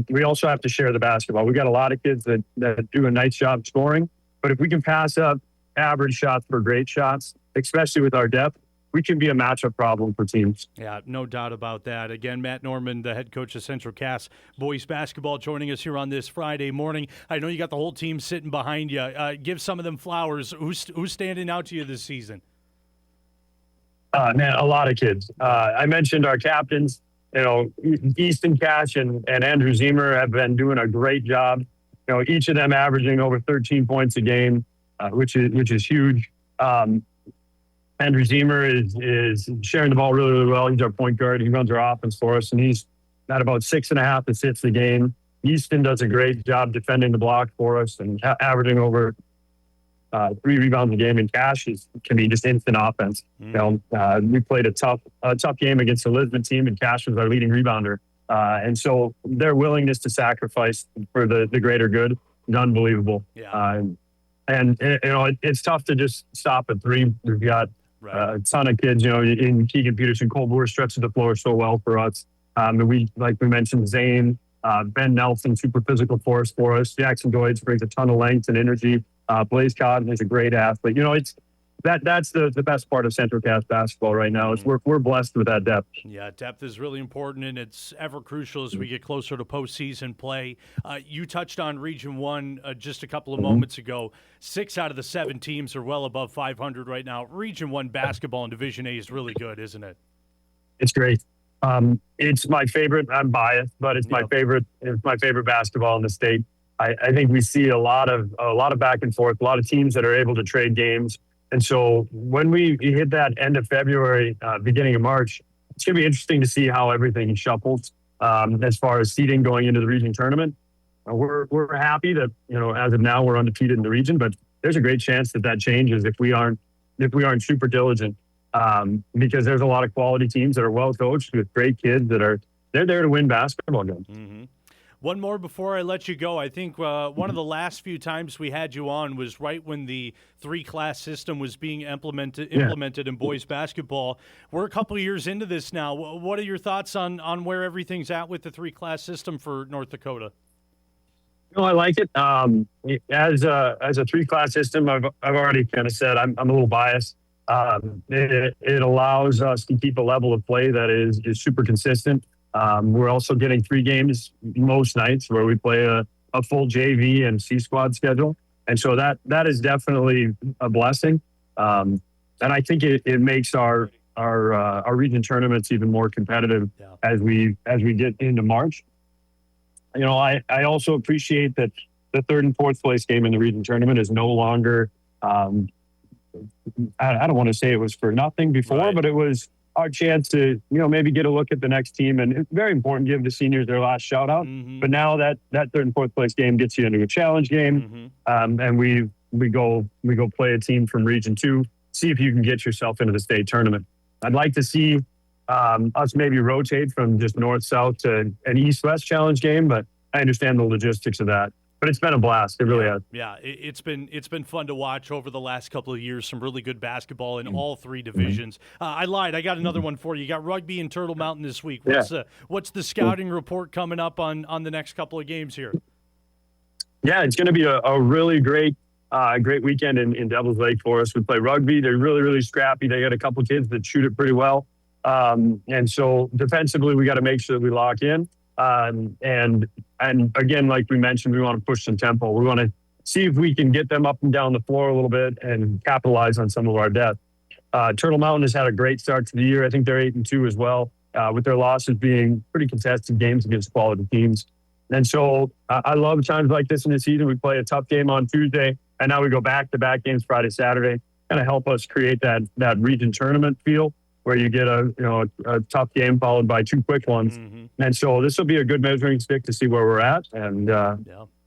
We also have to share the basketball. We got a lot of kids that do a nice job scoring, but if we can pass up average shots for great shots, especially with our depth, we can be a matchup problem for teams. Yeah, no doubt about that. Again, Matt Norman, the head coach of Central Cass boys basketball, joining us here on this Friday morning. I know you got the whole team sitting behind you. Give some of them flowers. Who's standing out to you this season? Man, a lot of kids. I mentioned our captains. Easton Cash and Andrew Zemer have been doing a great job. Each of them averaging over 13 points a game, which is huge. Andrew Zemer is sharing the ball really, really well. He's our point guard. He runs our offense for us, and he's at about 6.5 assists a game. Easton does a great job defending the block for us and averaging over 3 rebounds a game. And Cash can be just instant offense. We played a tough game against the Lisbon team, and Cash was our leading rebounder. And so their willingness to sacrifice for the greater good is unbelievable. Yeah. It's tough to just stop at 3. We've got a ton of kids, in Keegan Peterson, Cole Boer stretches the floor so well for us. And we mentioned, Zane, Ben Nelson, super physical force for us. Jackson Deutsch brings a ton of length and energy. Blaze Cotton is a great athlete. That's the best part of Central Cass basketball right now is we're blessed with that depth. Yeah, depth is really important, and it's ever crucial as we get closer to postseason play. You touched on Region 1 just a couple of moments ago. 6 out of the 7 teams are well above 500 right now. Region 1 basketball in Division A is really good, isn't it? It's great. It's my favorite. I'm biased, but it's my favorite. It's my favorite basketball in the state. I think we see a lot of back and forth, a lot of teams that are able to trade games. And so when we hit that end of February, beginning of March, it's going to be interesting to see how everything shuffles as far as seeding going into the region tournament. We're happy that, as of now, we're undefeated in the region, but there's a great chance that changes if we aren't super diligent because there's a lot of quality teams that are well coached with great kids they're there to win basketball games. Mm-hmm. One more before I let you go. I think one of the last few times we had you on was right when the 3-class system was being implemented in boys basketball. We're a couple of years into this now. What are your thoughts on where everything's at with the 3-class system for North Dakota? I like it. As a 3-class system, I've already kind of said I'm a little biased. It allows us to keep a level of play that is super consistent. We're also getting 3 games most nights where we play a full JV and C squad schedule. And so that is definitely a blessing. And I think it makes our region tournaments even more competitive as we get into March. I also appreciate that the 3rd and 4th place game in the region tournament is no longer, I don't want to say it was for nothing before, but it was our chance to, maybe get a look at the next team. And it's very important to give the seniors their last shout out. Mm-hmm. But now that 3rd and 4th place game gets you into a challenge game. Mm-hmm. And we go play a team from Region 2, see if you can get yourself into the state tournament. I'd like to see us maybe rotate from just north-south to an east-west challenge game, but I understand the logistics of that. But it's been a blast. It really has. Yeah, it's been fun to watch over the last couple of years. Some really good basketball in all 3 divisions. I lied. I got another one for you. You got rugby in Turtle Mountain this week. What's the scouting report coming up on the next couple of games here? Yeah, it's going to be a really great weekend in Devil's Lake for us. We play rugby. They're really, really scrappy. They got a couple kids that shoot it pretty well. And so defensively, we got to make sure that we lock in. And again, like we mentioned, we want to push some tempo. We want to see if we can get them up and down the floor a little bit and capitalize on some of our depth. Turtle Mountain has had a great start to the year. I think they're 8-2 as well, with their losses being pretty contested games against quality teams. And so I love times like this in the season. We play a tough game on Tuesday, and now we go back-to-back games Friday, Saturday, kind of help us create that region tournament feel where you get a tough game followed by 2 quick ones. Mm-hmm. And so this will be a good measuring stick to see where we're at. And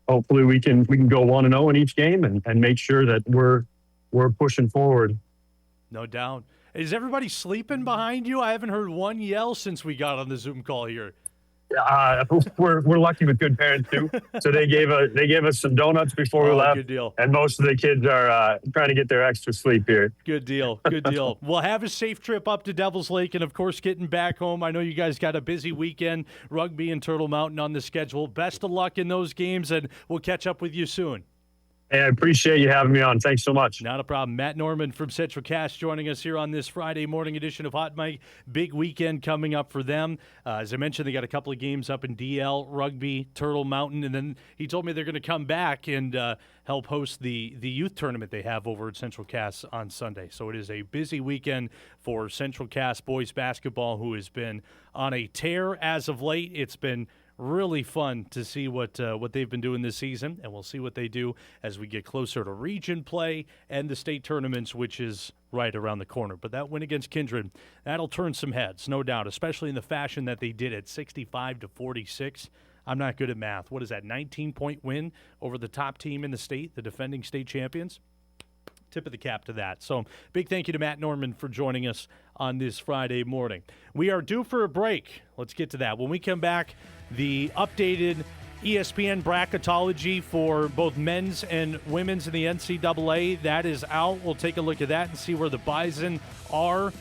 hopefully we can go 1-0 in each game and make sure that we're pushing forward. No doubt. Is everybody sleeping behind you? I haven't heard one yell since we got on the Zoom call here. We're lucky with good parents too. So they gave us some donuts before we left. Good deal. And most of the kids are trying to get their extra sleep here. Good deal. Good deal. Well, have a safe trip up to Devil's Lake, and of course, getting back home. I know you guys got a busy weekend, rugby and Turtle Mountain on the schedule. Best of luck in those games, and we'll catch up with you soon. Hey, I appreciate you having me on. Thanks so much. Not a problem. Matt Norman from Central Cast joining us here on this Friday morning edition of Hot Mike. Big weekend coming up for them. As I mentioned, they got a couple of games up in DL, rugby, Turtle Mountain, and then he told me they're going to come back and help host the youth tournament they have over at Central Cast on Sunday. So it is a busy weekend for Central Cast boys basketball, who has been on a tear as of late. It's been really fun to see what they've been doing this season, and we'll see what they do as we get closer to region play and the state tournaments, which is right around the corner. But that win against Kindred, that'll turn some heads, no doubt, especially in the fashion that they did it, 65-46. I'm not good at math. What is that, 19-point win over the top team in the state, the defending state champions? Tip of the cap to that. So big thank you to Matt Norman for joining us on this Friday morning. We are due for a break. Let's get to that. When we come back, the updated ESPN bracketology for both men's and women's in the NCAA, that is out. We'll take a look at that and see where the Bison are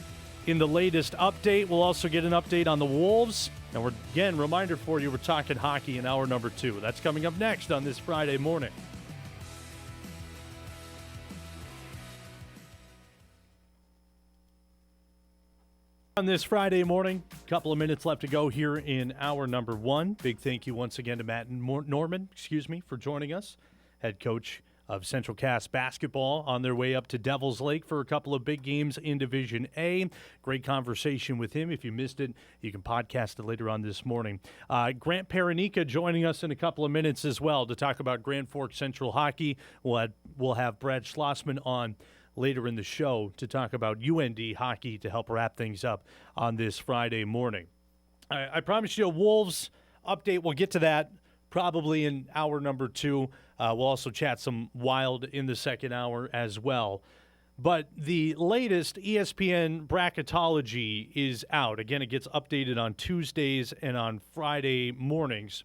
in the latest update. We'll also get an update on the Wolves. And we're, again, reminder for you, we're talking hockey in hour number 2. That's coming up next on this Friday morning. On this Friday morning, a couple of minutes left to go here in hour number 1. Big thank you once again to Matt Norman, for joining us, head coach of Central Cast basketball, on their way up to Devil's Lake for a couple of big games in Division A. Great conversation with him. If you missed it, you can podcast it later on this morning. Grant Paranica joining us in a couple of minutes as well to talk about Grand Forks Central hockey. We'll have Brad Schlossman on later in the show to talk about UND hockey to help wrap things up on this Friday morning. I promised you a Wolves update. We'll get to that probably in hour number 2. We'll also chat some Wild in the second hour as well. But the latest ESPN bracketology is out. Again, it gets updated on Tuesdays and on Friday mornings.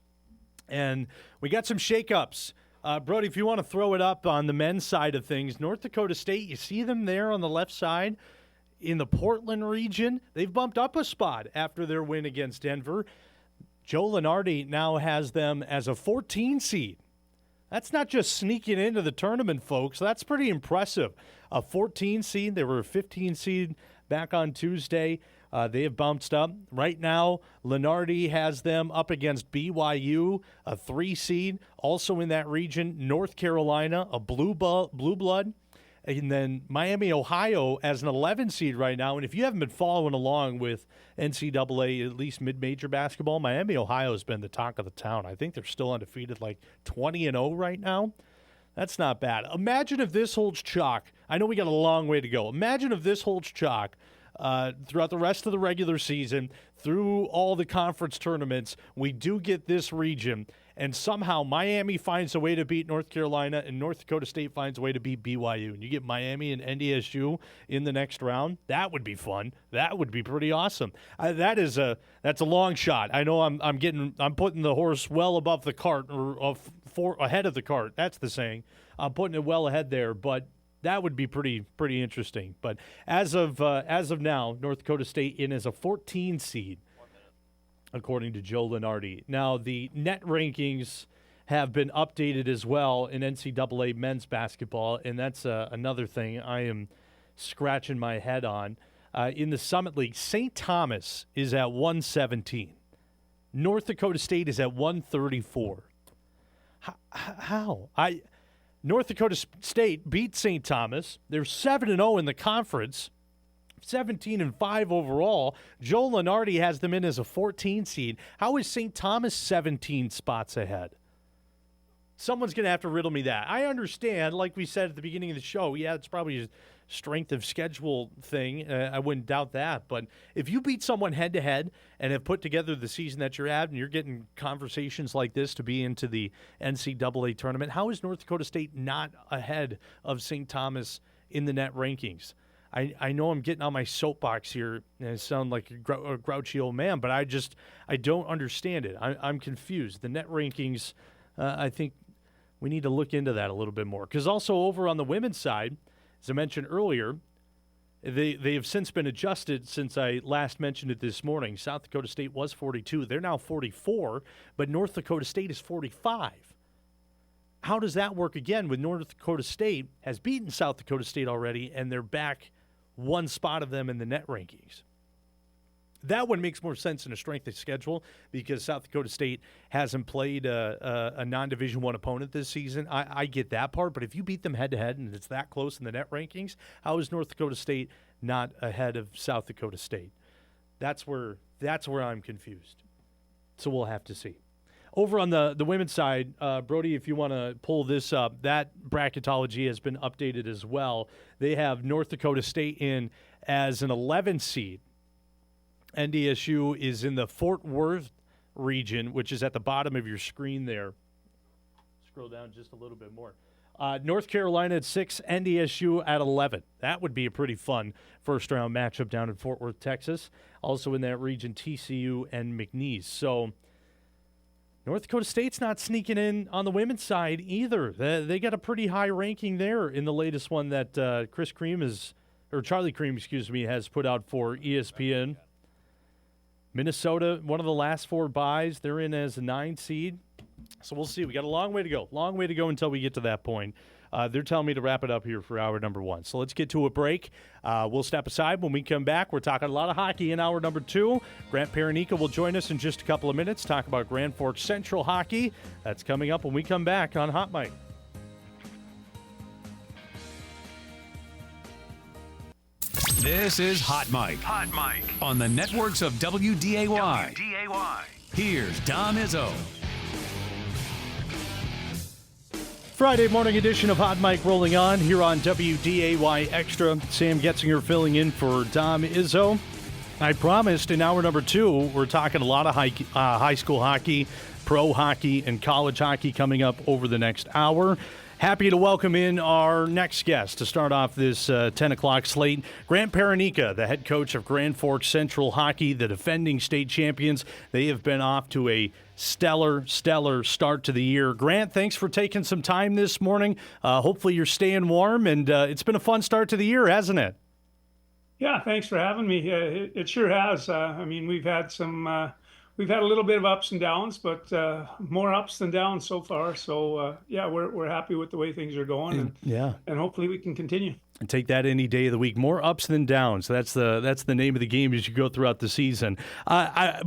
And we got some shakeups. Brody, if you want to throw it up on the men's side of things, North Dakota State, you see them there on the left side in the Portland region. They've bumped up a spot after their win against Denver. Joe Lenardi now has them as a 14 seed. That's not just sneaking into the tournament, folks. That's pretty impressive. A 14 seed. They were a 15 seed back on Tuesday. They have bounced up. Right now, Lenardi has them up against BYU, a 3 seed. Also in that region, North Carolina, a blue blood. And then Miami, Ohio, as an 11 seed right now. And if you haven't been following along with NCAA, at least mid-major basketball, Miami, Ohio has been the talk of the town. I think they're still undefeated, like 20-0 right now. That's not bad. Imagine if this holds chalk. I know we got a long way to go. Imagine if this holds chalk throughout the rest of the regular season, through all the conference tournaments. We do get this region, and somehow Miami finds a way to beat North Carolina, and North Dakota State finds a way to beat BYU. And you get Miami and NDSU in the next round. That would be fun. That would be pretty awesome. That's a long shot. I know I'm putting the horse well above the cart, or ahead of the cart. That's the saying. I'm putting it well ahead there, but that would be pretty interesting. But as of now, North Dakota State in as a 14 seed, according to Joe Lenardi. Now, the net rankings have been updated as well in NCAA men's basketball, and that's another thing I am scratching my head on. In the Summit League, St. Thomas is at 117. North Dakota State is at 134. How? North Dakota State beat St. Thomas. They're 7-0 in the conference, 17-5 overall. Joe Lenardi has them in as a 14 seed. How is St. Thomas 17 spots ahead? Someone's going to have to riddle me that. I understand, like we said at the beginning of the show, yeah, it's probably a strength of schedule thing. I wouldn't doubt that. But if you beat someone head-to-head and have put together the season that you're at and you're getting conversations like this to be into the NCAA tournament, how is North Dakota State not ahead of St. Thomas in the net rankings? I know I'm getting on my soapbox here and I sound like a grouchy old man, but I don't understand it. I'm confused. The net rankings, I think we need to look into that a little bit more. Because also over on the women's side, as I mentioned earlier, they have since been adjusted since I last mentioned it this morning. South Dakota State was 42. They're now 44, but North Dakota State is 45. How does that work again when North Dakota State has beaten South Dakota State already and they're back one spot of them in the net rankings? That one makes more sense in a strength of schedule because South Dakota State hasn't played a non-Division I opponent this season. I get that part, but if you beat them head-to-head and it's that close in the net rankings, how is North Dakota State not ahead of South Dakota State? That's where I'm confused. So we'll have to see. Over on the women's side, Brody, if you want to pull this up, that bracketology has been updated as well. They have North Dakota State in as an 11 seed. NDSU is in the Fort Worth region, which is at the bottom of your screen there. Scroll down just a little bit more. North Carolina at 6, NDSU at 11. That would be a pretty fun first-round matchup down in Fort Worth, Texas. Also in that region, TCU and McNeese. So North Dakota State's not sneaking in on the women's side either. They got a pretty high ranking there in the latest one that Charlie Cream, has put out for ESPN. Minnesota, one of the last 4 byes, they're in as a 9 seed. So we'll see. We got a long way to go. Long way to go until we get to that point. They're telling me to wrap it up here for hour number 1. So let's get to a break. We'll step aside. When we come back, we're talking a lot of hockey in hour number 2. Grant Paranica will join us in just a couple of minutes, talk about Grand Forks Central hockey. That's coming up when we come back on Hot Mic. This is Hot Mic. Hot Mic. On the networks of WDAY. WDAY. Here's Dom Izzo. Friday morning edition of Hot Mic rolling on here on WDAY Extra. Sam Getzinger filling in for Dom Izzo. I promised in hour number 2, we're talking a lot of high school hockey, pro hockey, and college hockey coming up over the next hour. Happy to welcome in our next guest to start off this 10 o'clock slate. Grant Paranica, the head coach of Grand Forks Central Hockey, the defending state champions. They have been off to a stellar start to the year. Grant, thanks for taking some time this morning. Hopefully you're staying warm, and it's been a fun start to the year, hasn't it? Yeah, thanks for having me. It sure has. We've had a little bit of ups and downs, but more ups than downs so far. So we're happy with the way things are going, and hopefully we can continue. And take that any day of the week. More ups than downs. That's the name of the game as you go throughout the season.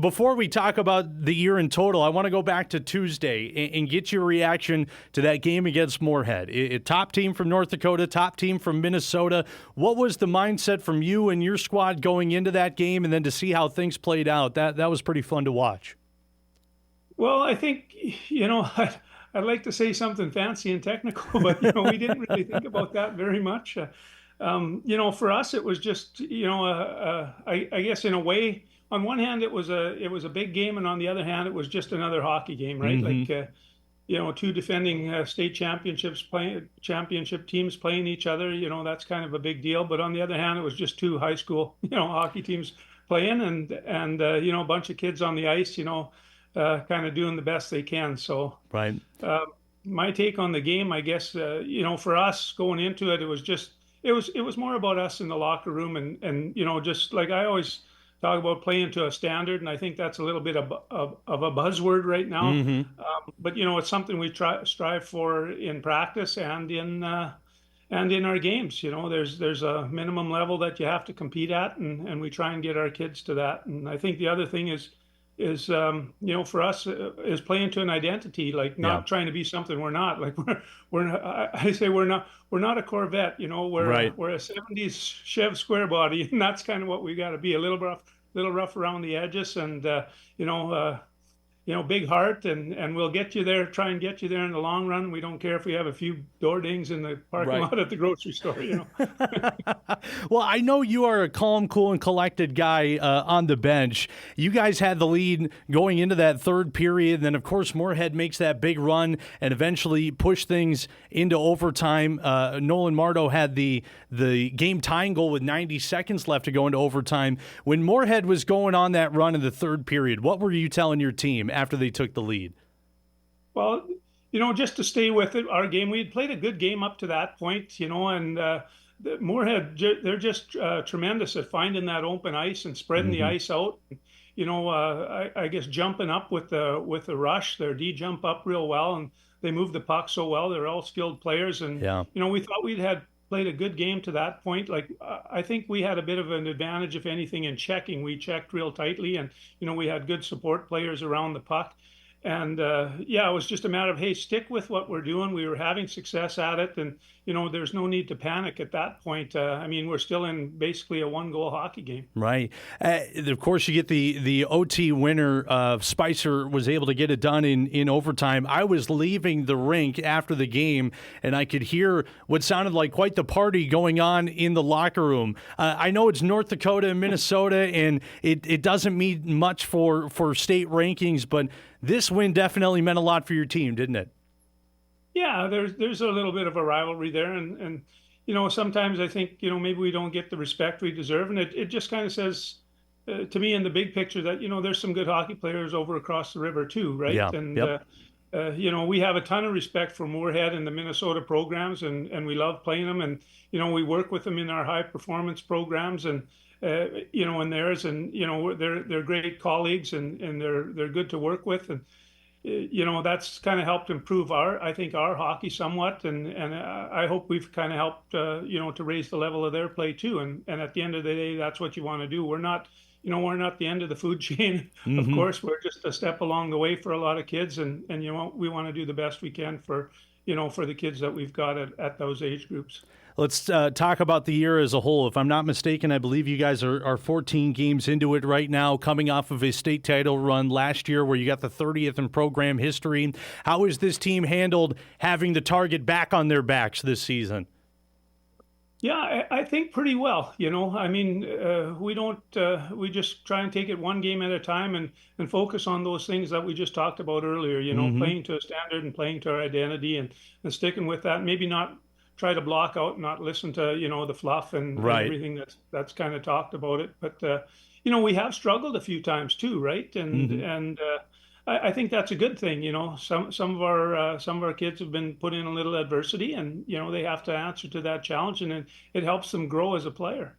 Before we talk about the year in total, I want to go back to Tuesday and get your reaction to that game against Moorhead. Top team from North Dakota, top team from Minnesota. What was the mindset from you and your squad going into that game, and then to see how things played out? That was pretty fun to watch. Well, I think, I'd like to say something fancy and technical, but we didn't really think about that very much. For us, it was just I guess in a way, on one hand it was a big game, and on the other hand it was just another hockey game, right? Mm-hmm. 2 defending state championship teams playing each other. That's kind of a big deal. But on the other hand, it was just 2 high school hockey teams playing, and a bunch of kids on the ice, kind of doing the best they can. So right. My take on the game, I guess, for us going into it, it was more about us in the locker room, and just like I always talk about playing to a standard, and I think that's a little bit of a buzzword right now. Mm-hmm. But it's something we strive for in practice and in our games. There's a minimum level that you have to compete at, and we try and get our kids to that. And I think the other thing is, for us is playing to an identity, like not trying to be something we're not. Like I say we're not a Corvette. We're a '70s Chev square body, and that's kind of what we got to be. A little rough around the edges, and big heart, and we'll get you there, try and get you there in the long run. We don't care if we have a few door dings in the parking lot at the grocery store, Well, I know you are a calm, cool, and collected guy on the bench. You guys had the lead going into that third period, and then, of course, Moorhead makes that big run and eventually push things into overtime. Nolan Mardo had the game-tying goal with 90 seconds left to go into overtime. When Moorhead was going on that run in the third period, what were you telling your team after they took the lead? Well, just to stay with it, our game, we had played a good game up to that point, and Moorhead, they're just tremendous at finding that open ice and spreading the ice out. I guess jumping up with the rush, their D jump up real well, and they move the puck so well. They're all skilled players, and we thought we'd had played a good game to that point. Like I think we had a bit of an advantage, if anything, in checking. We checked real tightly, and we had good support players around the puck. And it was just a matter of, hey, stick with what we're doing. We were having success at it, and there's no need to panic at that point. We're still in basically a one-goal hockey game. Right. Of course, you get the OT winner. Spicer was able to get it done in overtime. I was leaving the rink after the game, and I could hear what sounded like quite the party going on in the locker room. I know it's North Dakota and Minnesota, and it doesn't mean much for state rankings, but this win definitely meant a lot for your team, didn't it? Yeah, there's a little bit of a rivalry there, and sometimes I think maybe we don't get the respect we deserve, and it just kind of says to me in the big picture that there's some good hockey players over across the river too, right? Yeah. And we have a ton of respect for Moorhead and the Minnesota programs, and we love playing them, and we work with them in our high performance programs, and and theirs, and they're great colleagues, and they're good to work with, and that's kind of helped improve our hockey somewhat, and I hope we've kind of helped to raise the level of their play too, and at the end of the day, that's what you want to do. We're not the end of the food chain. Of course, we're just a step along the way for a lot of kids, and we want to do the best we can for the kids that we've got at those age groups. Let's talk about the year as a whole. If I'm not mistaken, I believe you guys are 14 games into it right now, coming off of a state title run last year where you got the 30th in program history. How has this team handled having the target back on their backs this season? Yeah, I think pretty well. We just try and take it one game at a time and focus on those things that we just talked about earlier, playing to a standard and playing to our identity and sticking with that. Maybe not try to block out, not listen to, the fluff and everything that's kind of talked about it. But, we have struggled a few times too, right? And I think that's a good thing. Some of our kids have been put in a little adversity, and, they have to answer to that challenge, and it helps them grow as a player.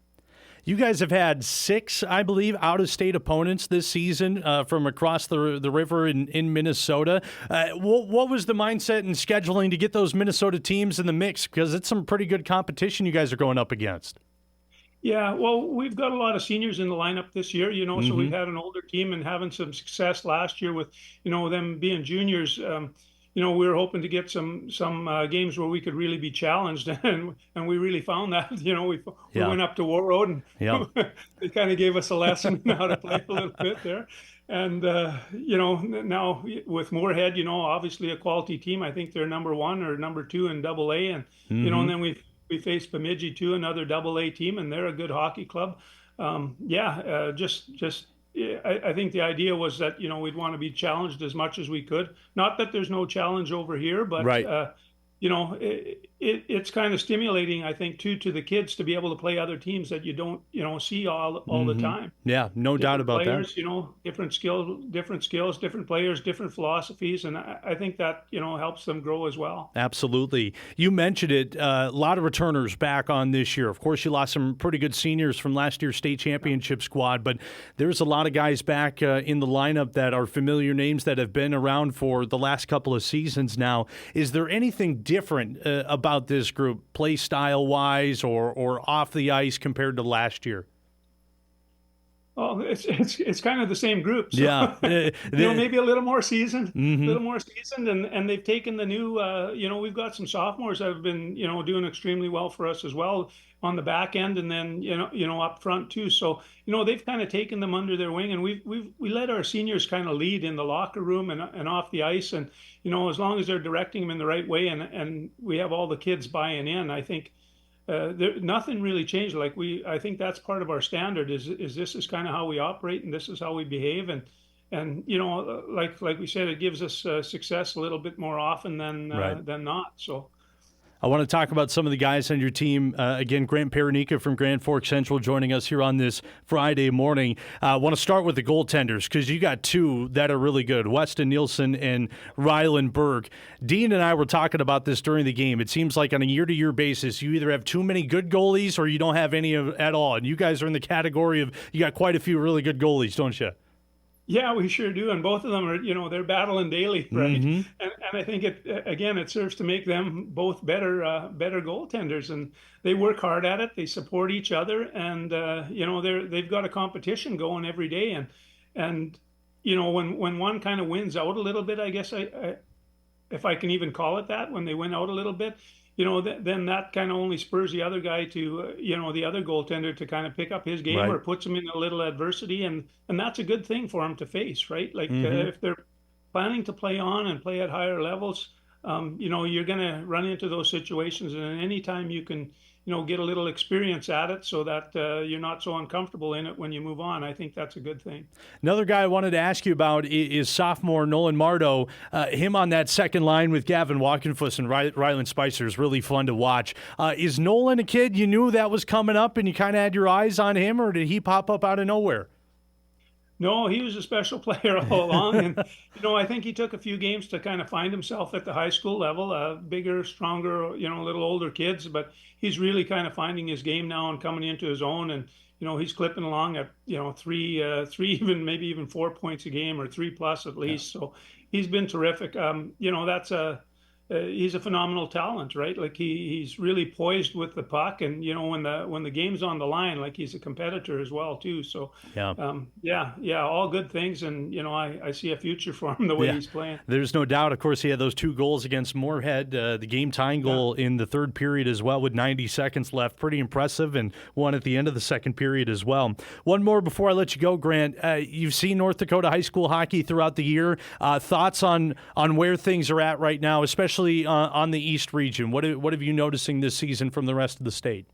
You guys have had 6, I believe, out-of-state opponents this season from across the river in Minnesota. What was the mindset and scheduling to get those Minnesota teams in the mix? Because it's some pretty good competition you guys are going up against. Yeah, well, we've got a lot of seniors in the lineup this year, so we've had an older team and having some success last year with, them being juniors. We were hoping to get some games where we could really be challenged, and we really found that. We went up to War Road, and they kind of gave us a lesson on how to play a little bit there. And now with Moorhead, obviously a quality team. I think they're number 1 or number 2 in AA, and and then we faced Bemidji too, another AA team, and they're a good hockey club. I think the idea was that, we'd want to be challenged as much as we could. Not that there's no challenge over here, but, right. It's kind of stimulating, I think, too, to the kids to be able to play other teams that you don't, see all the time. Yeah, no doubt about players, that. Different skills, different players, different philosophies, and I think that, helps them grow as well. Absolutely. You mentioned it, a lot of returners back on this year. Of course, you lost some pretty good seniors from last year's state championship squad, but there's a lot of guys back in the lineup that are familiar names that have been around for the last couple of seasons now. Is there anything different about this group, play style wise or off the ice compared to last year? Oh, it's kind of the same group. So, Yeah. Maybe a little more seasoned, Mm-hmm. and they've taken the new. We've got some sophomores that have been, doing extremely well for us as well on the back end, and then up front too. So they've kind of taken them under their wing, and we let our seniors kind of lead in the locker room and off the ice, and as long as they're directing them in the right way, and we have all the kids buying in, I think. Nothing really changed. I think that's part of our standard is this is kind of how we operate and this is how we behave. And like we said, it gives us success a little bit more often than not. So. I want to talk about some of the guys on your team. Again, Grant Paranica from Grand Forks Central joining us here on this Friday morning. I want to start with the goaltenders because you got two that are really good, Weston Nielsen and Rylan Berg. Dean and I were talking about this during the game. It seems like on a year-to-year basis, you either have too many good goalies or you don't have any at all. And you guys are in the category of you got quite a few really good goalies, don't you? Yeah, we sure do, and both of them are, they're battling daily, right? Mm-hmm. And I think it serves to make them both better goaltenders, and they work hard at it. They support each other, and they've got a competition going every day, and when one kind of wins out a little bit, I guess if I can even call it that, when they win out a little bit. Then that kind of only spurs the other guy to, the other goaltender to kind of pick up his game or puts him in a little adversity. And that's a good thing for him to face, right? Like if they're planning to play on and play at higher levels, you're going to run into those situations. And anytime you can, get a little experience at it so that you're not so uncomfortable in it when you move on, I think that's a good thing. Another guy I wanted to ask you about is sophomore Nolan Mardo. Him on that second line with Gavin Walkenfuss and Rylan Spicer is really fun to watch. Is Nolan a kid you knew that was coming up and you kind of had your eyes on him, or did he pop up out of nowhere? No, he was a special player all along. And, I think he took a few games to kind of find himself at the high school level, bigger, stronger, a little older kids. But he's really kind of finding his game now and coming into his own. And, he's clipping along at, three, even maybe even 4 points a game or 3+ at least. Yeah. So he's been terrific. He's a phenomenal talent, right? Like he's really poised with the puck, and when the game's on the line, like he's a competitor as well too. So all good things, and I see a future for him the way he's playing. There's no doubt. Of course, he had those 2 goals against Moorhead, the game tying goal in the third period as well, with 90 seconds left. Pretty impressive, and one at the end of the second period as well. One more before I let you go, Grant. You've seen North Dakota high school hockey throughout the year. Thoughts on where things are at right now, especially on the East region? What have you noticing this season from the rest of the state?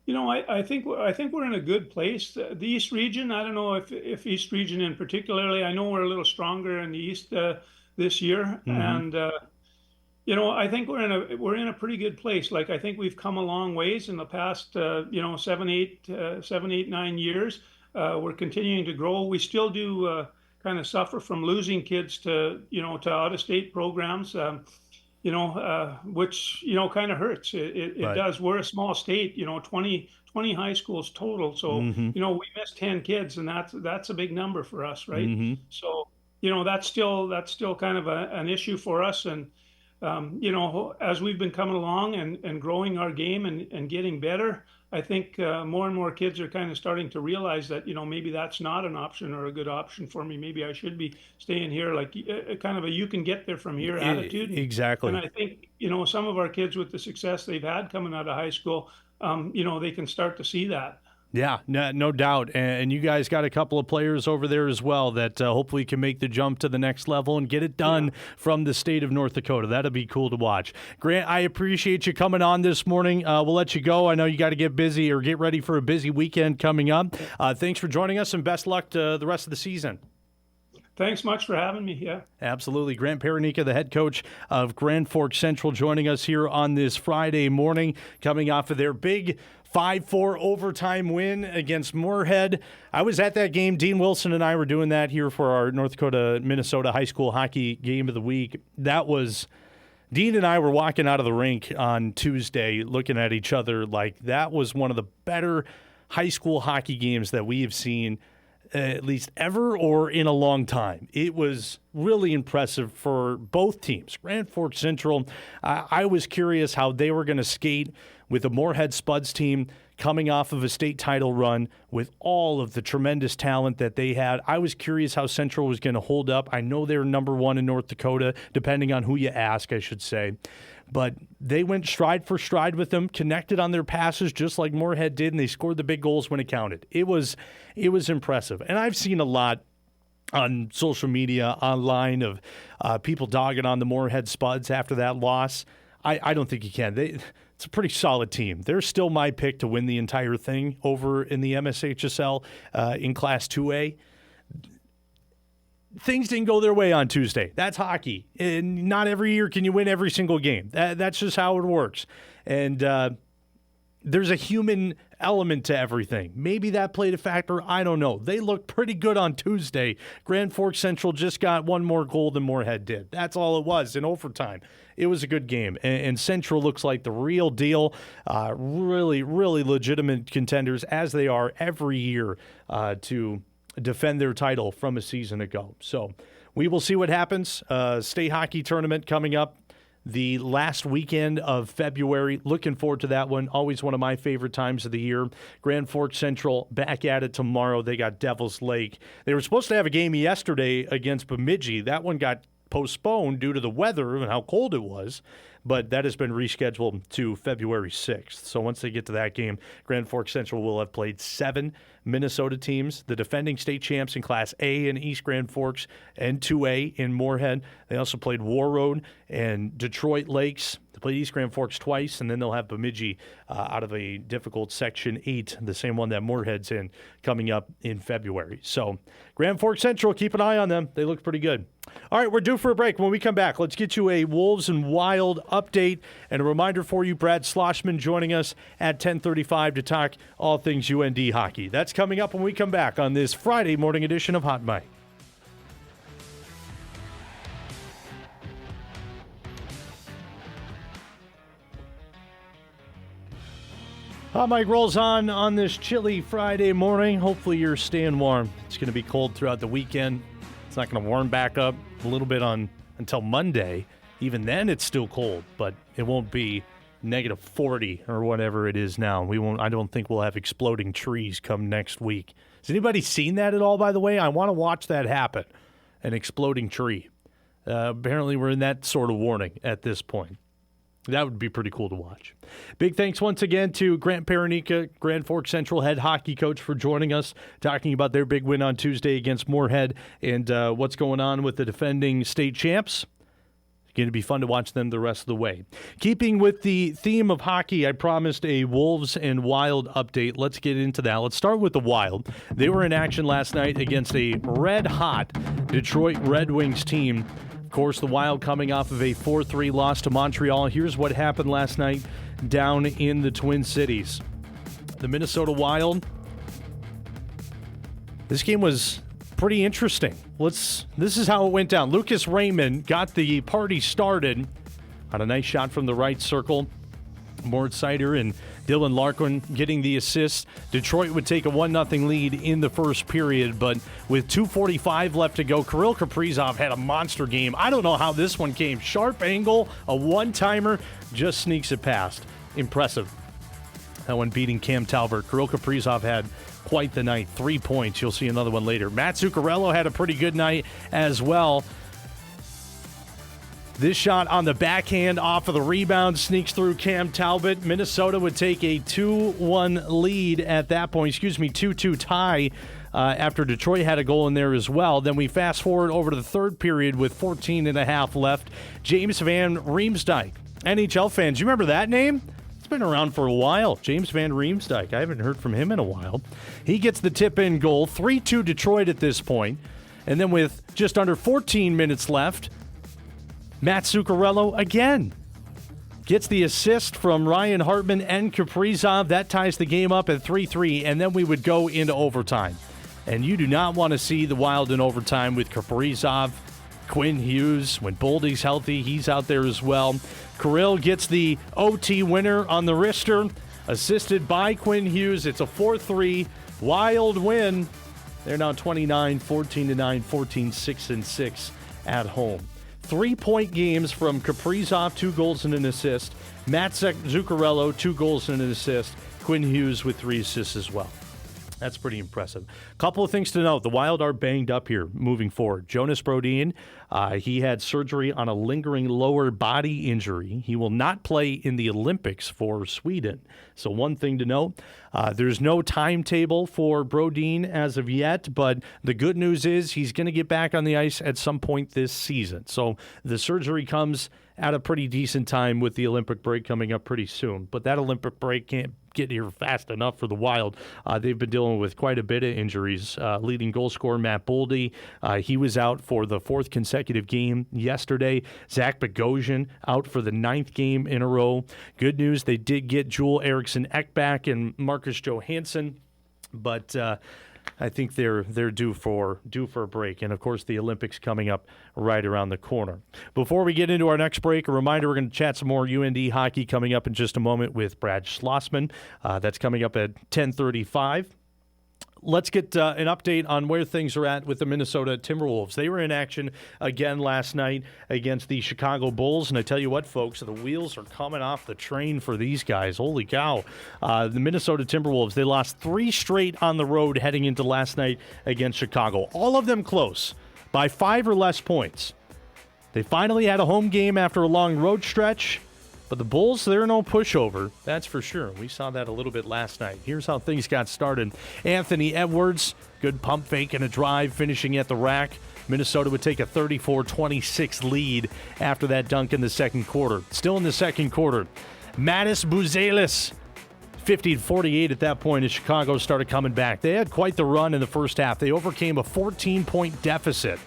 I think we're in a good place. The East region, I don't know if East region in particularly. I know we're a little stronger in the East this year, and I think we're in a pretty good place. Like I think we've come a long ways in the past 7, 8, 9 years. We're continuing to grow. We still do kind of suffer from losing kids to out-of-state programs, which kind of hurts. It does. We're a small state, 20 high schools total. So we missed 10 kids, and that's a big number for us, right? So that's still kind of an issue for us. And as we've been coming along and growing our game and getting better, I think more and more kids are kind of starting to realize that, maybe that's not an option or a good option for me. Maybe I should be staying here, like kind of a you can get there from here attitude. Exactly. And I think, some of our kids with the success they've had coming out of high school, they can start to see that. Yeah, no doubt. And you guys got a couple of players over there as well that hopefully can make the jump to the next level and get it done from the state of North Dakota. That'll be cool to watch. Grant, I appreciate you coming on this morning. We'll let you go. I know you got to get busy or get ready for a busy weekend coming up. Thanks for joining us, and best luck to the rest of the season. Thanks much for having me. Yeah, absolutely. Grant Paranica, the head coach of Grand Forks Central, joining us here on this Friday morning, coming off of their big 5-4 overtime win against Moorhead. I was at that game. Dean Wilson and I were doing that here for our North Dakota-Minnesota high school hockey game of the week. Dean and I were walking out of the rink on Tuesday looking at each other like that was one of the better high school hockey games that we have seen at least ever or in a long time. It was really impressive for both teams. Grand Forks Central, I was curious how they were going to skate with a Moorhead Spuds team coming off of a state title run with all of the tremendous talent that they had. I was curious how Central was going to hold up. I know they're number one in North Dakota, depending on who you ask, I should say. But they went stride for stride with them, connected on their passes just like Moorhead did, and they scored the big goals when it counted. It was impressive. And I've seen a lot on social media, online, of people dogging on the Moorhead Spuds after that loss. I don't think you can. It's a pretty solid team. They're still my pick to win the entire thing over in the MSHSL in Class 2A. Things didn't go their way on Tuesday. That's hockey. And not every year can you win every single game. That's just how it works. And there's a human element to everything. Maybe that played a factor. I don't know. They looked pretty good on Tuesday. Grand Forks Central just got one more goal than Moorhead did. That's all it was in overtime. It was a good game. And Central looks like the real deal. Really, really legitimate contenders, as they are every year, to defend their title from a season ago. So we will see what happens. State hockey tournament coming up the last weekend of February. Looking forward to that one. Always one of my favorite times of the year. Grand Forks Central back at it tomorrow. They got Devil's Lake. They were supposed to have a game yesterday against Bemidji. That one got postponed due to the weather and how cold it was, but that has been rescheduled to February 6th. So once they get to that game, Grand Forks Central will have played 7 Minnesota teams, the defending state champs in Class A in East Grand Forks and 2A in Moorhead. They also played Warroad and Detroit Lakes. They played East Grand Forks twice, and then they'll have Bemidji out of a difficult Section 8, the same one that Moorhead's in, coming up in February. So Grand Forks Central, keep an eye on them. They look pretty good. All right, we're due for a break. When we come back, let's get you a Wolves and Wild update. And a reminder for you, Brad Schlossman joining us at 10:35 to talk all things UND hockey. That's coming up when we come back on this Friday morning edition of Hot Mike. Hot Mike rolls on this chilly Friday morning. Hopefully you're staying warm. It's going to be cold throughout the weekend. It's not going to warm back up a little bit until Monday. Even then, it's still cold, but it won't be negative 40 or whatever it is now. I don't think we'll have exploding trees come next week. Has anybody seen that at all, by the way? I want to watch that happen, an exploding tree. Apparently, we're in that sort of warning at this point. That would be pretty cool to watch. Big thanks once again to Grant Paranica, Grand Forks Central head hockey coach, for joining us, talking about their big win on Tuesday against Moorhead and what's going on with the defending state champs. It's going to be fun to watch them the rest of the way. Keeping with the theme of hockey, I promised a Wolves and Wild update. Let's get into that. Let's start with the Wild. They were in action last night against a red-hot Detroit Red Wings team. Of course, the Wild coming off of a 4-3 loss to Montreal. Here's what happened last night down in the Twin Cities. The Minnesota Wild, this game was pretty interesting. This is how it went down. Lucas Raymond got the party started on a nice shot from the right circle. Mort Sider and Dylan Larkin getting the assist. Detroit would take a 1-0 lead in the first period, but with 2:45 left to go, Kirill Kaprizov had a monster game. I don't know how this one came. Sharp angle, a one-timer, just sneaks it past. Impressive. That one beating Cam Talbot. Kirill Kaprizov had quite the night. 3 points. You'll see another one later. Matt Zuccarello had a pretty good night as well. This shot on the backhand off of the rebound sneaks through Cam Talbot. Minnesota would take a 2-1 lead at that point. 2-2 tie after Detroit had a goal in there as well. Then we fast forward over to the third period with 14 and a half left. James Van Riemsdyk. NHL fans, you remember that name? It's been around for a while. James Van Riemsdyk. I haven't heard from him in a while. He gets the tip-in goal. 3-2 Detroit at this point. And then with just under 14 minutes left, Matt Zuccarello again gets the assist from Ryan Hartman and Kaprizov. That ties the game up at 3-3, and then we would go into overtime. And you do not want to see the Wild in overtime with Kaprizov, Quinn Hughes. When Boldy's healthy, he's out there as well. Kirill gets the OT winner on the wrister, assisted by Quinn Hughes. It's a 4-3 Wild win. They're now 29, 14-9, 14-6-6 at home. 3-point games from Kaprizov, 2 goals and an assist. Matt Zuccarello, 2 goals and an assist. Quinn Hughes with 3 assists as well. That's pretty impressive. Couple of things to note. The Wild are banged up here moving forward. Jonas Brodin, he had surgery on a lingering lower body injury. He will not play in the Olympics for Sweden. So one thing to note, there's no timetable for Brodin as of yet, but the good news is he's going to get back on the ice at some point this season. So the surgery comes at a pretty decent time with the Olympic break coming up pretty soon. But that Olympic break can't get here fast enough for the Wild. They've been dealing with quite a bit of injuries. Leading goal scorer Matt Boldy, he was out for the 4th consecutive game yesterday. Zach Bogosian out for the 9th game in a row. Good news, they did get Joel Eriksson Ek back and Marcus Johansson, but I think they're due for a break. And, of course, the Olympics coming up right around the corner. Before we get into our next break, a reminder, we're going to chat some more UND hockey coming up in just a moment with Brad Schlossman. That's coming up at 10:35. Let's get an update on where things are at with the Minnesota Timberwolves. They were in action again last night against the Chicago Bulls, and I tell you what, folks, the wheels are coming off the train for these guys. Holy cow. The Minnesota Timberwolves, they lost 3 straight on the road heading into last night against Chicago. All of them close, by 5 or less points. They finally had a home game after a long road stretch. But the Bulls, they're no pushover, that's for sure. We saw that a little bit last night. Here's how things got started. Anthony Edwards, good pump fake and a drive, finishing at the rack. Minnesota would take a 34-26 lead after that dunk in the second quarter. Still in the second quarter, Mattis Buzelis, 50-48 at that point as Chicago started coming back. They had quite the run in the first half. They overcame a 14-point deficit.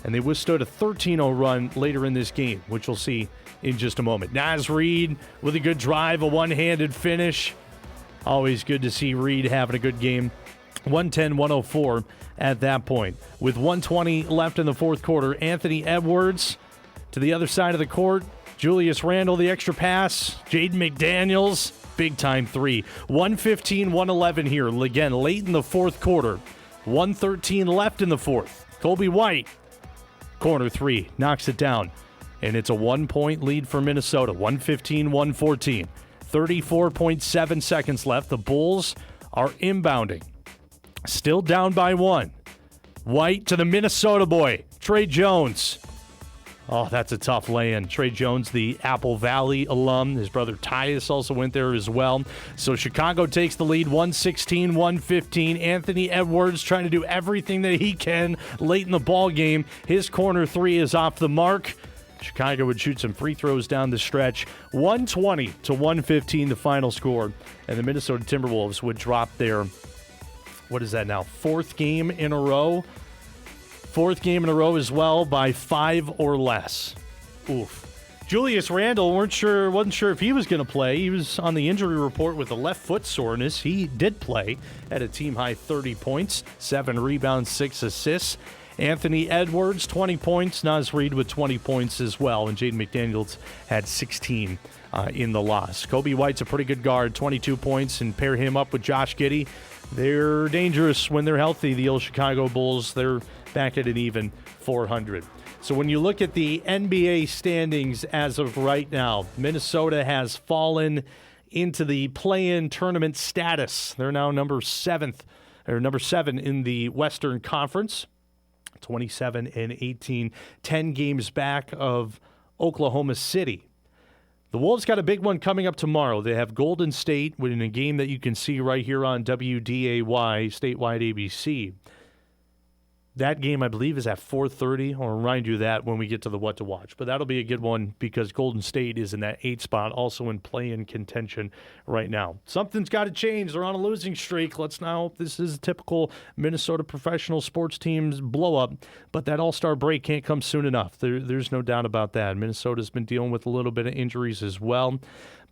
And they withstood a 13-0 run later in this game, which we'll see in just a moment. Naz Reid with a good drive, a one-handed finish. Always good to see Reid having a good game. 110-104 at that point. With 1:20 left in the fourth quarter, Anthony Edwards to the other side of the court. Julius Randle, the extra pass. Jaden McDaniels, big-time 3. 115-111 here. Again, late in the fourth quarter. 1:13 left in the fourth. Colby White, corner 3, knocks it down. And it's a 1-point lead for Minnesota, 115-114. 34.7 seconds left. The Bulls are inbounding. Still down by 1. White to the Minnesota boy, Trey Jones. Oh, that's a tough lay-in. Trey Jones, the Apple Valley alum. His brother Tyus also went there as well. So Chicago takes the lead, 116-115. Anthony Edwards trying to do everything that he can late in the ball game. His corner 3 is off the mark. Chicago would shoot some free throws down the stretch. 120-115 the final score. And the Minnesota Timberwolves would drop their, what is that now, 4th game in a row? 4th game in a row as well by 5 or less. Oof. Julius Randle, wasn't sure if he was going to play. He was on the injury report with a left foot soreness. He did play at a team-high 30 points, 7 rebounds, 6 assists. Anthony Edwards, 20 points. Naz Reid with 20 points as well. And Jaden McDaniels had 16 in the loss. Kobe White's a pretty good guard, 22 points. And pair him up with Josh Giddey. They're dangerous when they're healthy. The old Chicago Bulls, they're back at an even 400. So when you look at the NBA standings as of right now, Minnesota has fallen into the play-in tournament status. They're now number 7 in the Western Conference. 27-18, 10 games back of Oklahoma City. The Wolves got a big one coming up tomorrow. They have Golden State in a game that you can see right here on WDAY, statewide ABC. That game, I believe, is at 4:30. I'll remind you that when we get to the what to watch. But that'll be a good one because Golden State is in that 8 spot, also in play-in contention right now. Something's got to change. They're on a losing streak. Let's now hope this is a typical Minnesota professional sports team's blow-up. But that all-star break can't come soon enough. There's no doubt about that. Minnesota's been dealing with a little bit of injuries as well.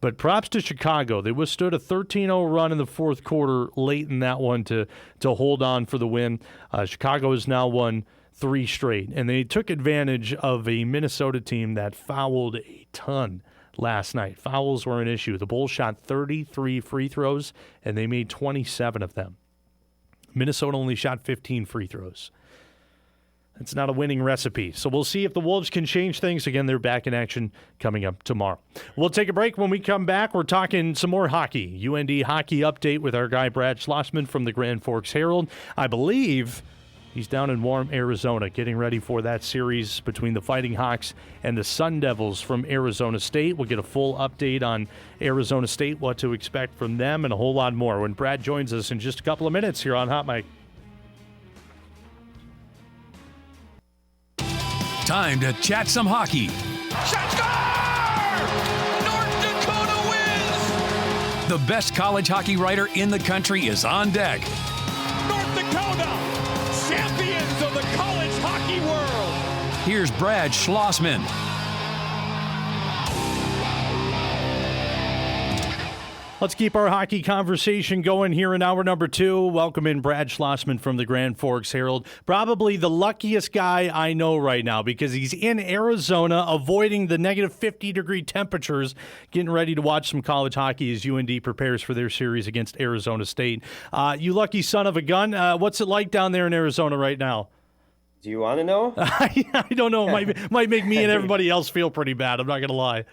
But props to Chicago. They withstood a 13-0 run in the fourth quarter late in that one to hold on for the win. Chicago has now won 3 straight, and they took advantage of a Minnesota team that fouled a ton last night. Fouls were an issue. The Bulls shot 33 free throws, and they made 27 of them. Minnesota only shot 15 free throws. It's not a winning recipe. So we'll see if the Wolves can change things. Again, they're back in action coming up tomorrow. We'll take a break. When we come back, we're talking some more hockey. UND hockey update with our guy Brad Schlossman from the Grand Forks Herald. I believe he's down in warm Arizona getting ready for that series between the Fighting Hawks and the Sun Devils from Arizona State. We'll get a full update on Arizona State, what to expect from them, and a whole lot more when Brad joins us in just a couple of minutes here on Hot Mic. Time to chat some hockey. Shot score! North Dakota wins! The best college hockey writer in the country is on deck. North Dakota, champions of the college hockey world! Here's Brad Schlossman. Let's keep our hockey conversation going here in hour number 2. Welcome in Brad Schlossman from the Grand Forks Herald. Probably the luckiest guy I know right now because he's in Arizona avoiding the negative 50-degree temperatures, getting ready to watch some college hockey as UND prepares for their series against Arizona State. You lucky son of a gun. What's it like down there in Arizona right now? Do you want to know? I don't know. It might make me and everybody else feel pretty bad. I'm not going to lie.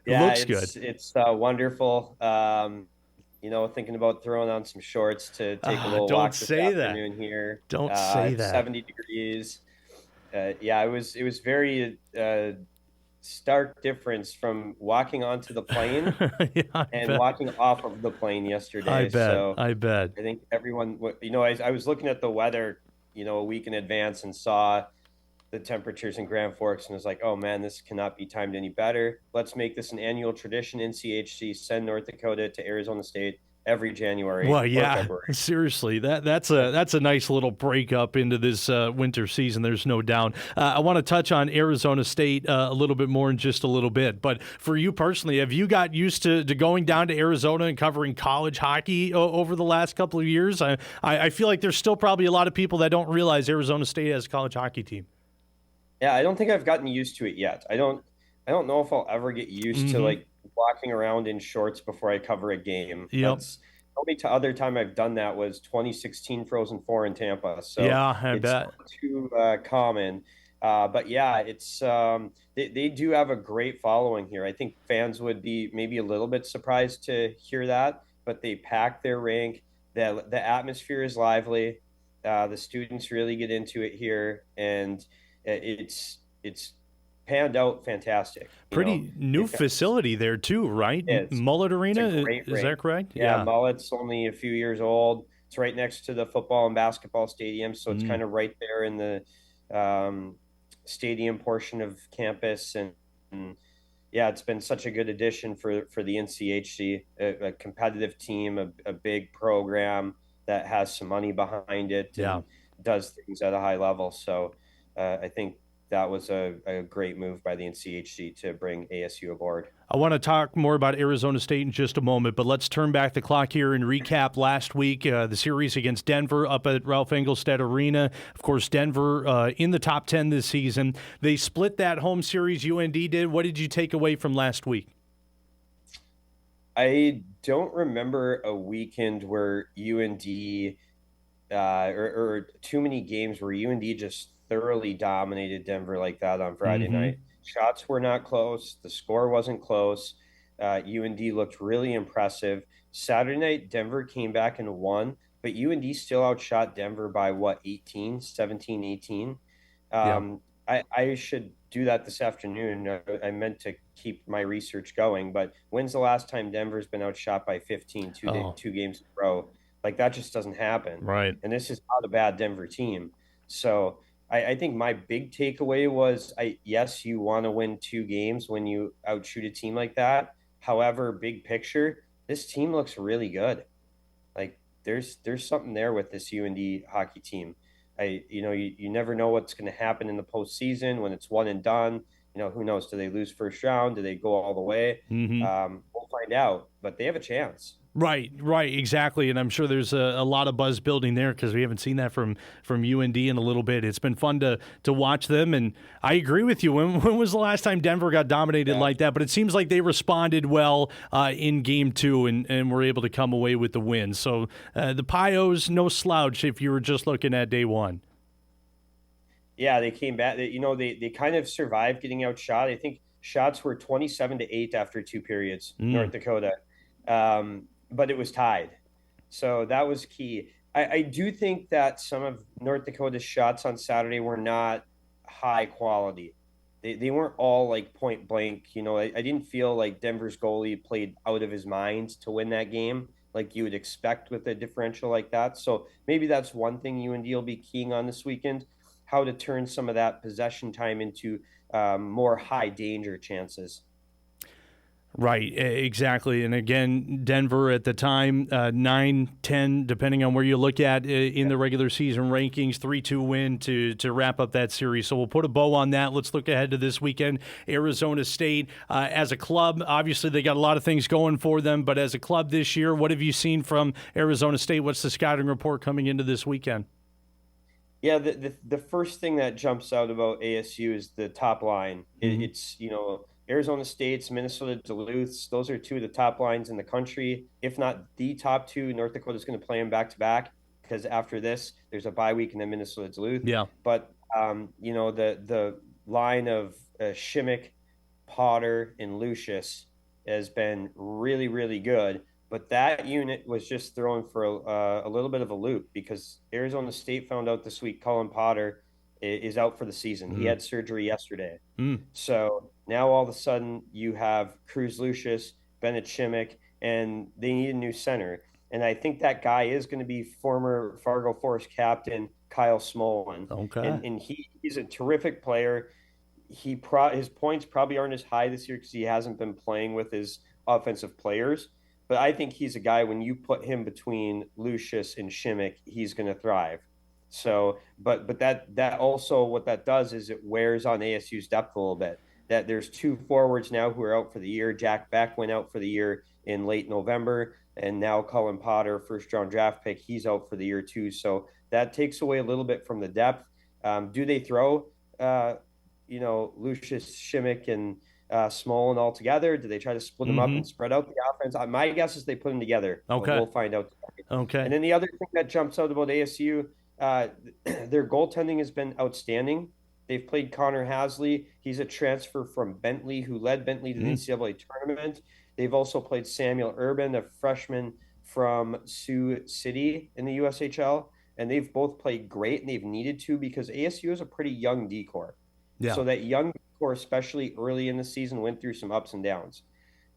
It looks good. It's wonderful. Thinking about throwing on some shorts to take a little walk this afternoon here. Don't say that. 70 degrees. It was very stark difference from walking onto the plane and walking off of the plane yesterday. I bet. I think everyone, I was looking at the weather, a week in advance and saw the temperatures in Grand Forks and was like, oh man, this cannot be timed any better. Let's make this an annual tradition. NCHC send North Dakota to Arizona State every January. Well, yeah, February. Seriously, that's a nice little break up into this winter season. There's no doubt. I want to touch on Arizona State a little bit more in just a little bit. But for you personally, have you got used to going down to Arizona and covering college hockey over the last couple of years? I feel like there's still probably a lot of people that don't realize Arizona State has a college hockey team. Yeah, I don't think I've gotten used to it yet. I don't know if I'll ever get used to like walking around in shorts before I cover a game. Yep. The only other time I've done that was 2016 Frozen Four in Tampa. So yeah, I it's bet. not too common. But yeah, it's they do have a great following here. I think fans would be maybe a little bit surprised to hear that, but they pack their rink. The atmosphere is lively. The students really get into it here, and it's panned out fantastic. Pretty new facility there too, right? Mullet Arena, is that correct? Yeah, Mullet's only a few years old. It's right next to the football and basketball stadium, so it's kind of right there in the stadium portion of campus. And yeah, it's been such a good addition for the NCHC, a competitive team, a big program that has some money behind it and does things at a high level. So I think that was a great move by the NCHC to bring ASU aboard. I want to talk more about Arizona State in just a moment, but let's turn back the clock here and recap last week, the series against Denver up at Ralph Engelstad Arena. Of course, Denver in the top 10 this season. They split that home series, UND did. What did you take away from last week? I don't remember a weekend where UND or too many games where UND just thoroughly dominated Denver like that on Friday night. Shots were not close. The score wasn't close. UND looked really impressive. Saturday night, Denver came back and won, but UND still outshot Denver by 17, 18. I should do that this afternoon. I meant to keep my research going, but when's the last time Denver's been outshot by 15 two games in a row? Like, that just doesn't happen. Right. And this is not a bad Denver team. So I think my big takeaway was, yes, you want to win 2 games when you outshoot a team like that. However, big picture, this team looks really good. Like, there's something there with this UND hockey team. You never know what's going to happen in the postseason when it's one and done. Who knows? Do they lose first round? Do they go all the way? We'll find out, but they have a chance. Right, exactly. And I'm sure there's a lot of buzz building there because we haven't seen that from UND in a little bit. It's been fun to watch them. And I agree with you. When was the last time Denver got dominated like that? But it seems like they responded well in game 2 and were able to come away with the win. So the Pios, no slouch if you were just looking at day 1. Yeah, they came back. They kind of survived getting outshot. I think shots were 27-8 after 2 periods, North Dakota. But it was tied. So that was key. I do think that some of North Dakota's shots on Saturday were not high quality. They weren't all like point blank. I didn't feel like Denver's goalie played out of his mind to win that game like you would expect with a differential like that. So maybe that's one thing UND will be keying on this weekend, how to turn some of that possession time into more high danger chances. Right, exactly. And again, Denver at the time, 9-10, depending on where you look at in the regular season rankings, 3-2 win to wrap up that series. So we'll put a bow on that. Let's look ahead to this weekend. Arizona State, as a club, obviously they got a lot of things going for them, but as a club this year, what have you seen from Arizona State? What's the scouting report coming into this weekend? Yeah, the first thing that jumps out about ASU is the top line. It's, Arizona State's, Minnesota Duluth's, those are two of the top lines in the country. If not the top two, North Dakota's going to play them back-to-back because after this, there's a bye week and then Minnesota Duluth. Yeah. But, the line of Shimmick, Potter, and Lucius has been really, really good. But that unit was just thrown for a little bit of a loop because Arizona State found out this week Colin Potter is out for the season. He had surgery yesterday. So now all of a sudden you have Cruz Lucius, Bennett Shimmick, and they need a new center. And I think that guy is going to be former Fargo Forest captain Kyle Smolin. Okay. And he's a terrific player. His points probably aren't as high this year because he hasn't been playing with his offensive players. But I think he's a guy, when you put him between Lucius and Shimmick, he's going to thrive. So, but that also, what that does is it wears on ASU's depth a little bit. That there's 2 forwards now who are out for the year. Jack Beck went out for the year in late November, and now Colin Potter, first-round draft pick, he's out for the year too. So that takes away a little bit from the depth. Do they throw, Lucius, Shimmick, and Smolin all together? Do they try to split them up and spread out the offense? My guess is they put them together. Okay. We'll find out. Okay. And then the other thing that jumps out about ASU, their goaltending has been outstanding. They've played Connor Hasley. He's a transfer from Bentley, who led Bentley to the NCAA tournament. They've also played Samuel Urban, a freshman from Sioux City in the USHL. And they've both played great, and they've needed to because ASU is a pretty young D-corps. Yeah. So that young D-corps, especially early in the season, went through some ups and downs.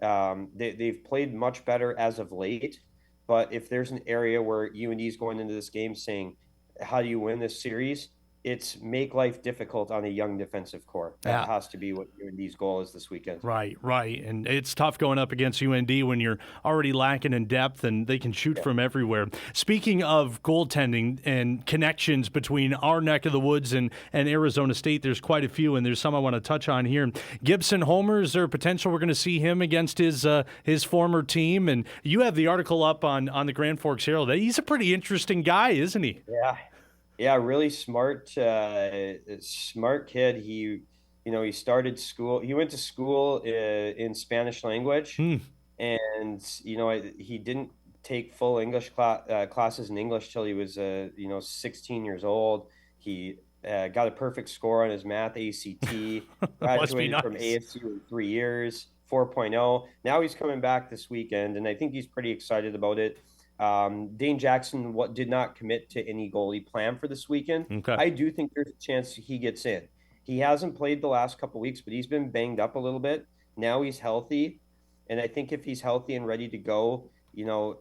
They've played much better as of late. But if there's an area where UND is going into this game saying, how do you win this series? It's make life difficult on a young defensive core. That has to be what UND's goal is this weekend. Right. And it's tough going up against UND when you're already lacking in depth and they can shoot from everywhere. Speaking of goaltending and connections between our neck of the woods and Arizona State, there's quite a few, and there's some I want to touch on here. Gibson Homer, is there a potential we're going to see him against his former team? And you have the article up on the Grand Forks Herald. He's a pretty interesting guy, isn't he? Yeah, really smart kid. He started school. He went to school in Spanish language, and he didn't take full English classes in English till he was 16 years old. He got a perfect score on his math ACT. Graduated from ASU in 3 years, 4.0. Now he's coming back this weekend, and I think he's pretty excited about it. Dane Jackson did not commit to any goalie plan for this weekend. Okay. I do think there's a chance he gets in. He hasn't played the last couple of weeks, but he's been banged up a little bit. Now he's healthy, and I think if he's healthy and ready to go,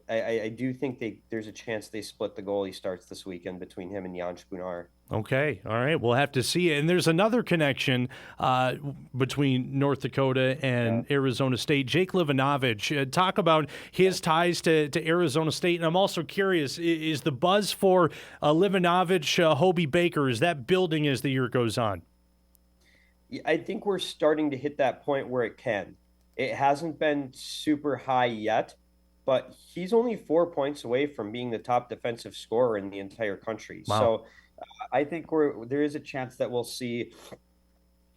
I do think there's a chance they split the goalie starts this weekend between him and Jan Spunar. Okay. All right. We'll have to see. And there's another connection between North Dakota and Arizona State. Jake Livanovich, talk about his ties to Arizona State. And I'm also curious, is the buzz for Livanovich, Hobie Baker, is that building as the year goes on? I think we're starting to hit that point where it can. It hasn't been super high yet, but he's only 4 points away from being the top defensive scorer in the entire country. Wow. So I think there is a chance that we'll see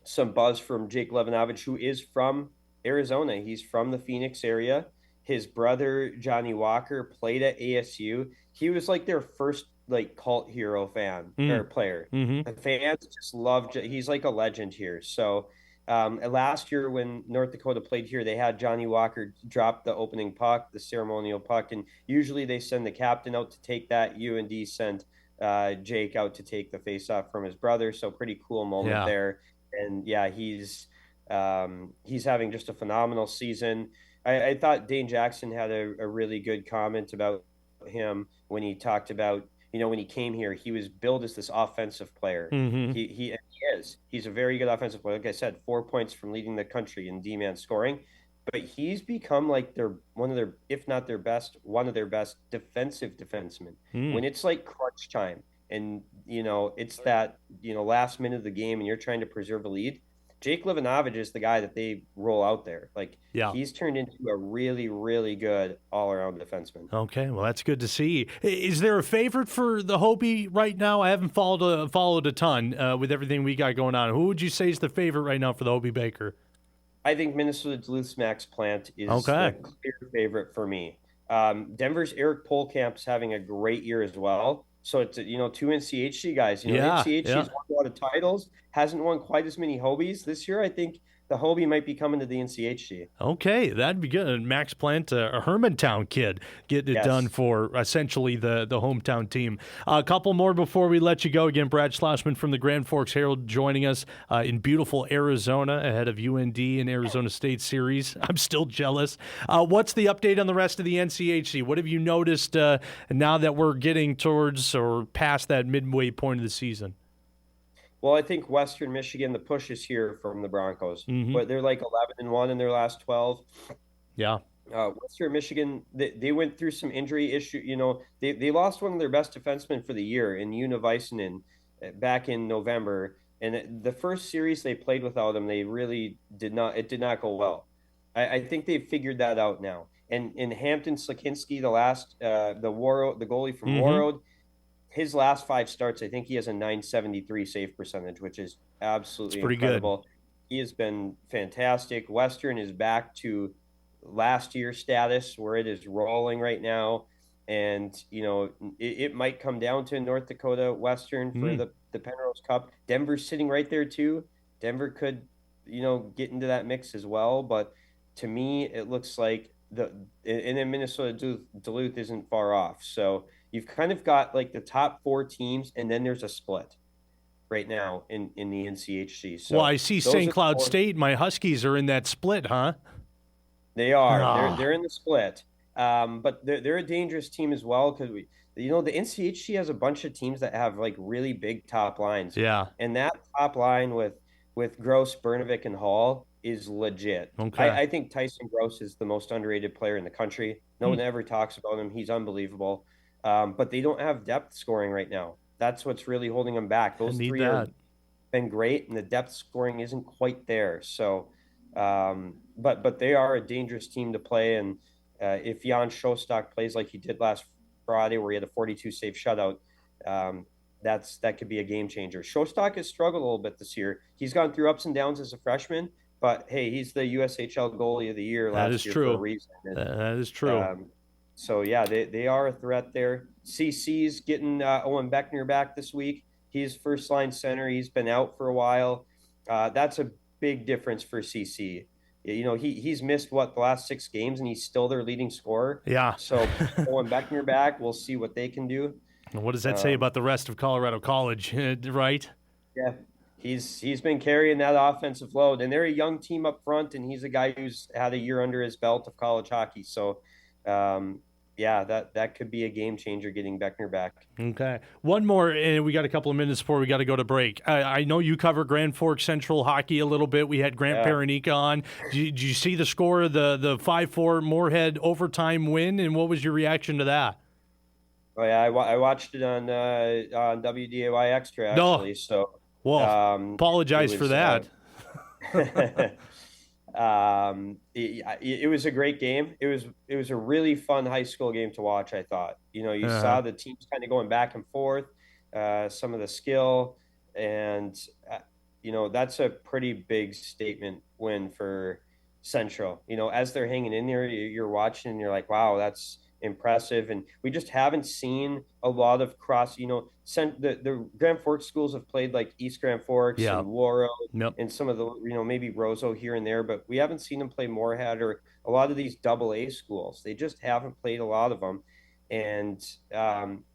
some buzz from Jake Livanovich, who is from Arizona. He's from the Phoenix area. His brother, Johnny Walker, played at ASU. He was like their first like cult hero fan or player. Mm-hmm. The fans just love. He's like a legend here. So last year when North Dakota played here, they had Johnny Walker drop the opening puck, the ceremonial puck, and usually they send the captain out to take that. UND sent Jake out to take the faceoff from his brother. So pretty cool moment there. And yeah, he's having just a phenomenal season. I thought Dane Jackson had a really good comment about him when he talked about, when he came here, he was billed as this offensive player. Mm-hmm. He is. He's a very good offensive player. Like I said, 4 points from leading the country in D-man scoring. But he's become like one of their, if not their best, one of their best defensive defensemen. When it's like crunch time and, it's that, last minute of the game and you're trying to preserve a lead, Jake Livanovich is the guy that they roll out there. He's turned into a really, really good all-around defenseman. Okay, well, that's good to see. Is there a favorite for the Hopi right now? I haven't followed a ton with everything we got going on. Who would you say is the favorite right now for the Hopi Baker? I think Minnesota Duluth's Max Plant is the clear favorite for me. Denver's Eric Polkamp's having a great year as well. So it's, two NCHC guys. NCHC's won a lot of titles, hasn't won quite as many Hobies. This year, I think the Hobie might be coming to the NCHC. Okay, that'd be good. Max Plant, a Hermantown kid, getting it done for essentially the hometown team. A couple more before we let you go. Again, Brad Schlossman from the Grand Forks Herald joining us in beautiful Arizona ahead of UND and Arizona State series. I'm still jealous. What's the update on the rest of the NCHC? What have you noticed now that we're getting towards or past that midway point of the season? Well, I think Western Michigan, the push is here from the Broncos, but they're like 11-1 in their last 12. Yeah. Western Michigan, they went through some injury issue. They lost one of their best defensemen for the year in Una Väisänen back in November. And the first series they played without him, it did not go well. I think they've figured that out now. And in Hampton Slakinski, the goalie from Warroad, his last 5 starts, I think he has a .973 save percentage, which is absolutely incredible. Good. He has been fantastic. Western is back to last year's status where it is rolling right now. And, it might come down to North Dakota Western for the Penrose Cup. Denver's sitting right there too. Denver could, get into that mix as well. But to me, it looks like and then Minnesota Duluth isn't far off. So you've kind of got like the top 4 teams, and then there's a split right now in the NCHC. So well, I see St. Cloud State. My Huskies are in that split, huh? They are. They're in the split. But they're a dangerous team as well because the NCHC has a bunch of teams that have like really big top lines. Yeah. And that top line with Gross, Bernovic, and Hall is legit. Okay. I think Tyson Gross is the most underrated player in the country. No one ever talks about him. He's unbelievable. But they don't have depth scoring right now. That's what's really holding them back. Those 3 have been great, and the depth scoring isn't quite there. So, but they are a dangerous team to play. And if Jan Shostak plays like he did last Friday, where he had a 42 save shutout, that could be a game changer. Shostak has struggled a little bit this year. He's gone through ups and downs as a freshman, but hey, he's the USHL goalie of the year last year for a reason. That is true. So yeah, they are a threat there. CC's getting Owen Beckner back this week. He's first line center. He's been out for a while. That's a big difference for CC. He's missed the last 6 games, and he's still their leading scorer. Yeah. So Owen Beckner back, we'll see what they can do. And what does that say about the rest of Colorado College, right? Yeah. He's been carrying that offensive load, and they're a young team up front, and he's a guy who's had a year under his belt of college hockey. So, that could be a game changer getting Beckner back. Okay. One more, and we got a couple of minutes before we got to go to break. I know you cover Grand Forks Central hockey a little bit. We had Grant Paranica on. Did you see the score of the 5-4 Moorhead overtime win, and what was your reaction to that? Oh, yeah, I watched it on WDAY Extra, actually. No. So. Well, apologize for that. It was a great game. It was a really fun high school game to watch, I thought. You saw the teams kind of going back and forth, some of the skill, and that's a pretty big statement win for Central. As they're hanging in there, you're watching and you're like, wow, that's impressive. And we just haven't seen a lot of cross, the Grand Forks schools have played like East Grand Forks and Warroad and some of the, maybe Roseau here and there, but we haven't seen them play Moorhead or a lot of these AA schools. They just haven't played a lot of them. And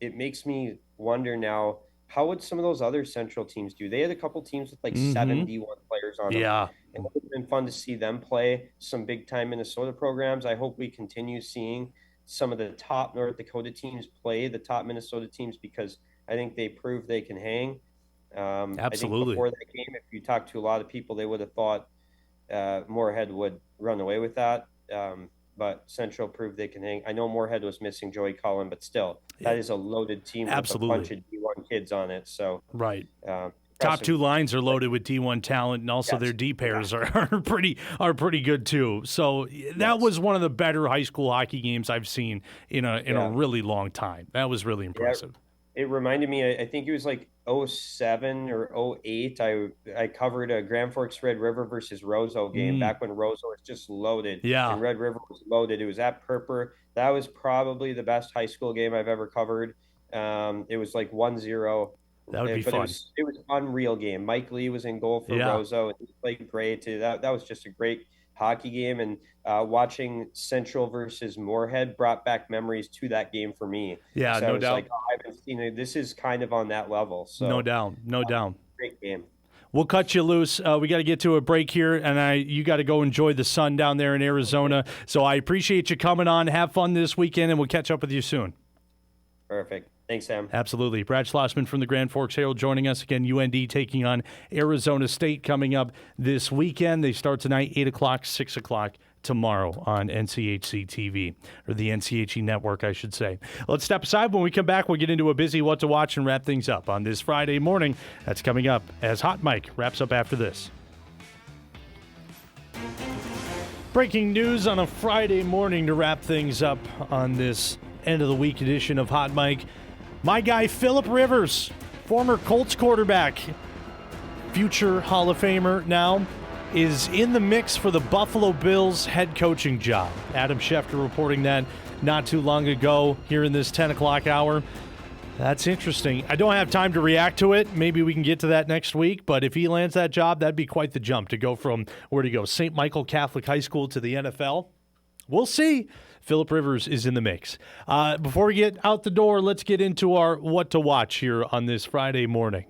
it makes me wonder now, how would some of those other Central teams do? They had a couple teams with like 7 D1 players on them. Yeah. And it would have been fun to see them play some big-time Minnesota programs. I hope we continue seeing some of the top North Dakota teams play the top Minnesota teams, because I think they prove they can hang. Absolutely. I think before that game, if you talk to a lot of people, they would have thought Moorhead would run away with that. But Central proved they can hang. I know Moorhead was missing Joey Cullen, but still, that is a loaded team with a bunch of D1 kids on it. So right. Top two lines are loaded with D1 talent, and also their D pairs are pretty good too. So that was one of the better high school hockey games I've seen in a really long time. That was really impressive. It reminded me, I think it was like 07 or 08. I covered a Grand Forks Red River versus Roseau game back when Roseau was just loaded. Yeah. And Red River was loaded. It was at Purpur. That was probably the best high school game I've ever covered. It was like 1-0. That would be fun. It was an unreal game. Mike Lee was in goal for Roseau, and he played great too. That was just a great hockey game, and watching Central versus Moorhead brought back memories to that game for me. Yeah, so no doubt. Like, I haven't seen it. This is kind of on that level. So no doubt. Great game. We'll cut you loose. We got to get to a break here, and you got to go enjoy the sun down there in Arizona. So I appreciate you coming on. Have fun this weekend, and we'll catch up with you soon. Perfect. Thanks, Sam. Absolutely. Brad Schlossman from the Grand Forks Herald joining us again. UND taking on Arizona State coming up this weekend. They start tonight, 8 o'clock, 6 o'clock tomorrow on NCHC TV, or the NCHC network, I should say. Let's step aside. When we come back, we'll get into a busy what to watch and wrap things up on this Friday morning. That's coming up as Hot Mike wraps up after this. Breaking news on a Friday morning to wrap things up on this end of the week edition of Hot Mike. My guy, Philip Rivers, former Colts quarterback, future Hall of Famer now, is in the mix for the Buffalo Bills head coaching job. Adam Schefter reporting that not too long ago here in this 10 o'clock hour. That's interesting. I don't have time to react to it. Maybe we can get to that next week. But if he lands that job, that'd be quite the jump to go from, where to go, St. Michael Catholic High School to the NFL. We'll see. Philip Rivers is in the mix. Before we get out the door, let's get into our what to watch here on this Friday morning.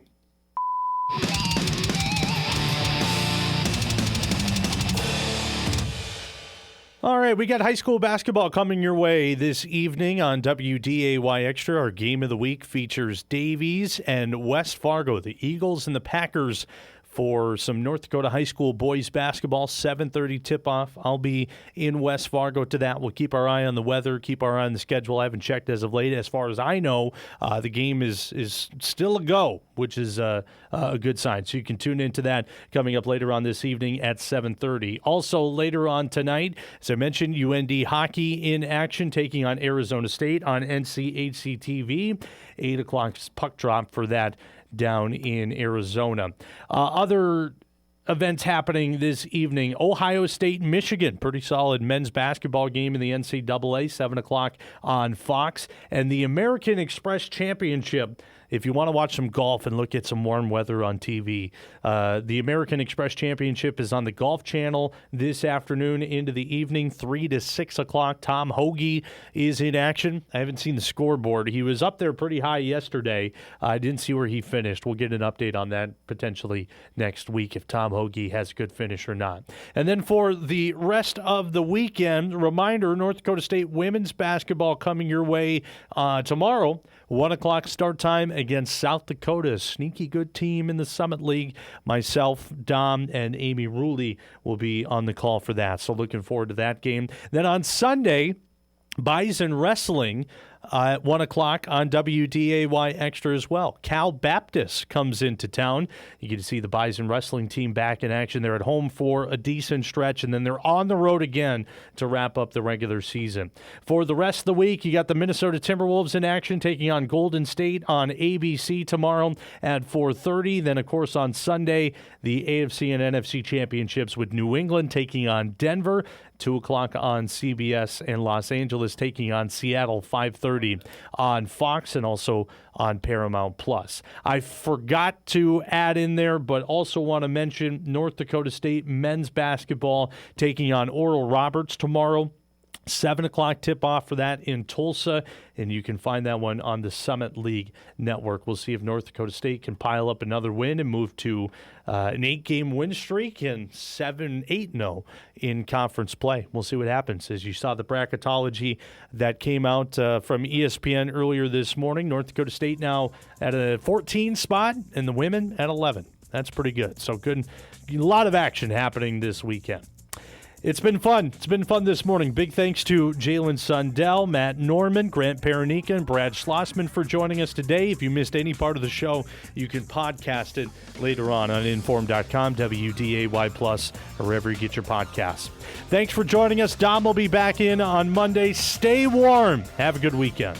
All right, we got high school basketball coming your way this evening on WDAY Extra. Our game of the week features Davies and West Fargo, the Eagles and the Packers, for some North Dakota high school boys basketball, 7:30 tip-off. I'll be in West Fargo to that. We'll keep our eye on the weather, keep our eye on the schedule. I haven't checked as of late. As far as I know, the game is still a go, which is a good sign. So you can tune into that coming up later on this evening at 7:30. Also later on tonight, as I mentioned, UND hockey in action, taking on Arizona State on NCHC TV. 8 o'clock puck drop for that down in Arizona. Other events happening this evening: Ohio State, Michigan, pretty solid men's basketball game in the NCAA, 7 o'clock on Fox. And the American Express Championship, if you want to watch some golf and look at some warm weather on TV, the American Express Championship is on the Golf Channel this afternoon into the evening, 3 to 6 o'clock. Tom Hoagie is in action. I haven't seen the scoreboard. He was up there pretty high yesterday. I didn't see where he finished. We'll get an update on that potentially next week if Tom Hoagie has a good finish or not. And then for the rest of the weekend, reminder, North Dakota State women's basketball coming your way tomorrow. 1 o'clock start time against South Dakota, a sneaky good team in the Summit League. Myself, Dom, and Amy Ruley will be on the call for that. So looking forward to that game. Then on Sunday, Bison Wrestling at 1 o'clock on WDAY Extra as well. Cal Baptist comes into town. You get to see the Bison wrestling team back in action. They're at home for a decent stretch, and then they're on the road again to wrap up the regular season. For the rest of the week, you got the Minnesota Timberwolves in action, taking on Golden State on ABC tomorrow at 4:30. Then, of course, on Sunday, the AFC and NFC championships with New England taking on Denver. 2 o'clock on CBS, and Los Angeles taking on Seattle, 5:30 on Fox and also on Paramount Plus. I forgot to add in there, but also want to mention North Dakota State men's basketball taking on Oral Roberts tomorrow. 7 o'clock tip-off for that in Tulsa, and you can find that one on the Summit League Network. We'll see if North Dakota State can pile up another win and move to an 8-game win streak and 7-8-0 in conference play. We'll see what happens. As you saw the bracketology that came out from ESPN earlier this morning, North Dakota State now at a 14 spot and the women at 11. That's pretty good. So good, a lot of action happening this weekend. It's been fun. It's been fun this morning. Big thanks to Jalen Sundell, Matt Norman, Grant Paranica, and Brad Schlossman for joining us today. If you missed any part of the show, you can podcast it later on Inform.com, WDAY+, or wherever you get your podcasts. Thanks for joining us. Dom will be back in on Monday. Stay warm. Have a good weekend.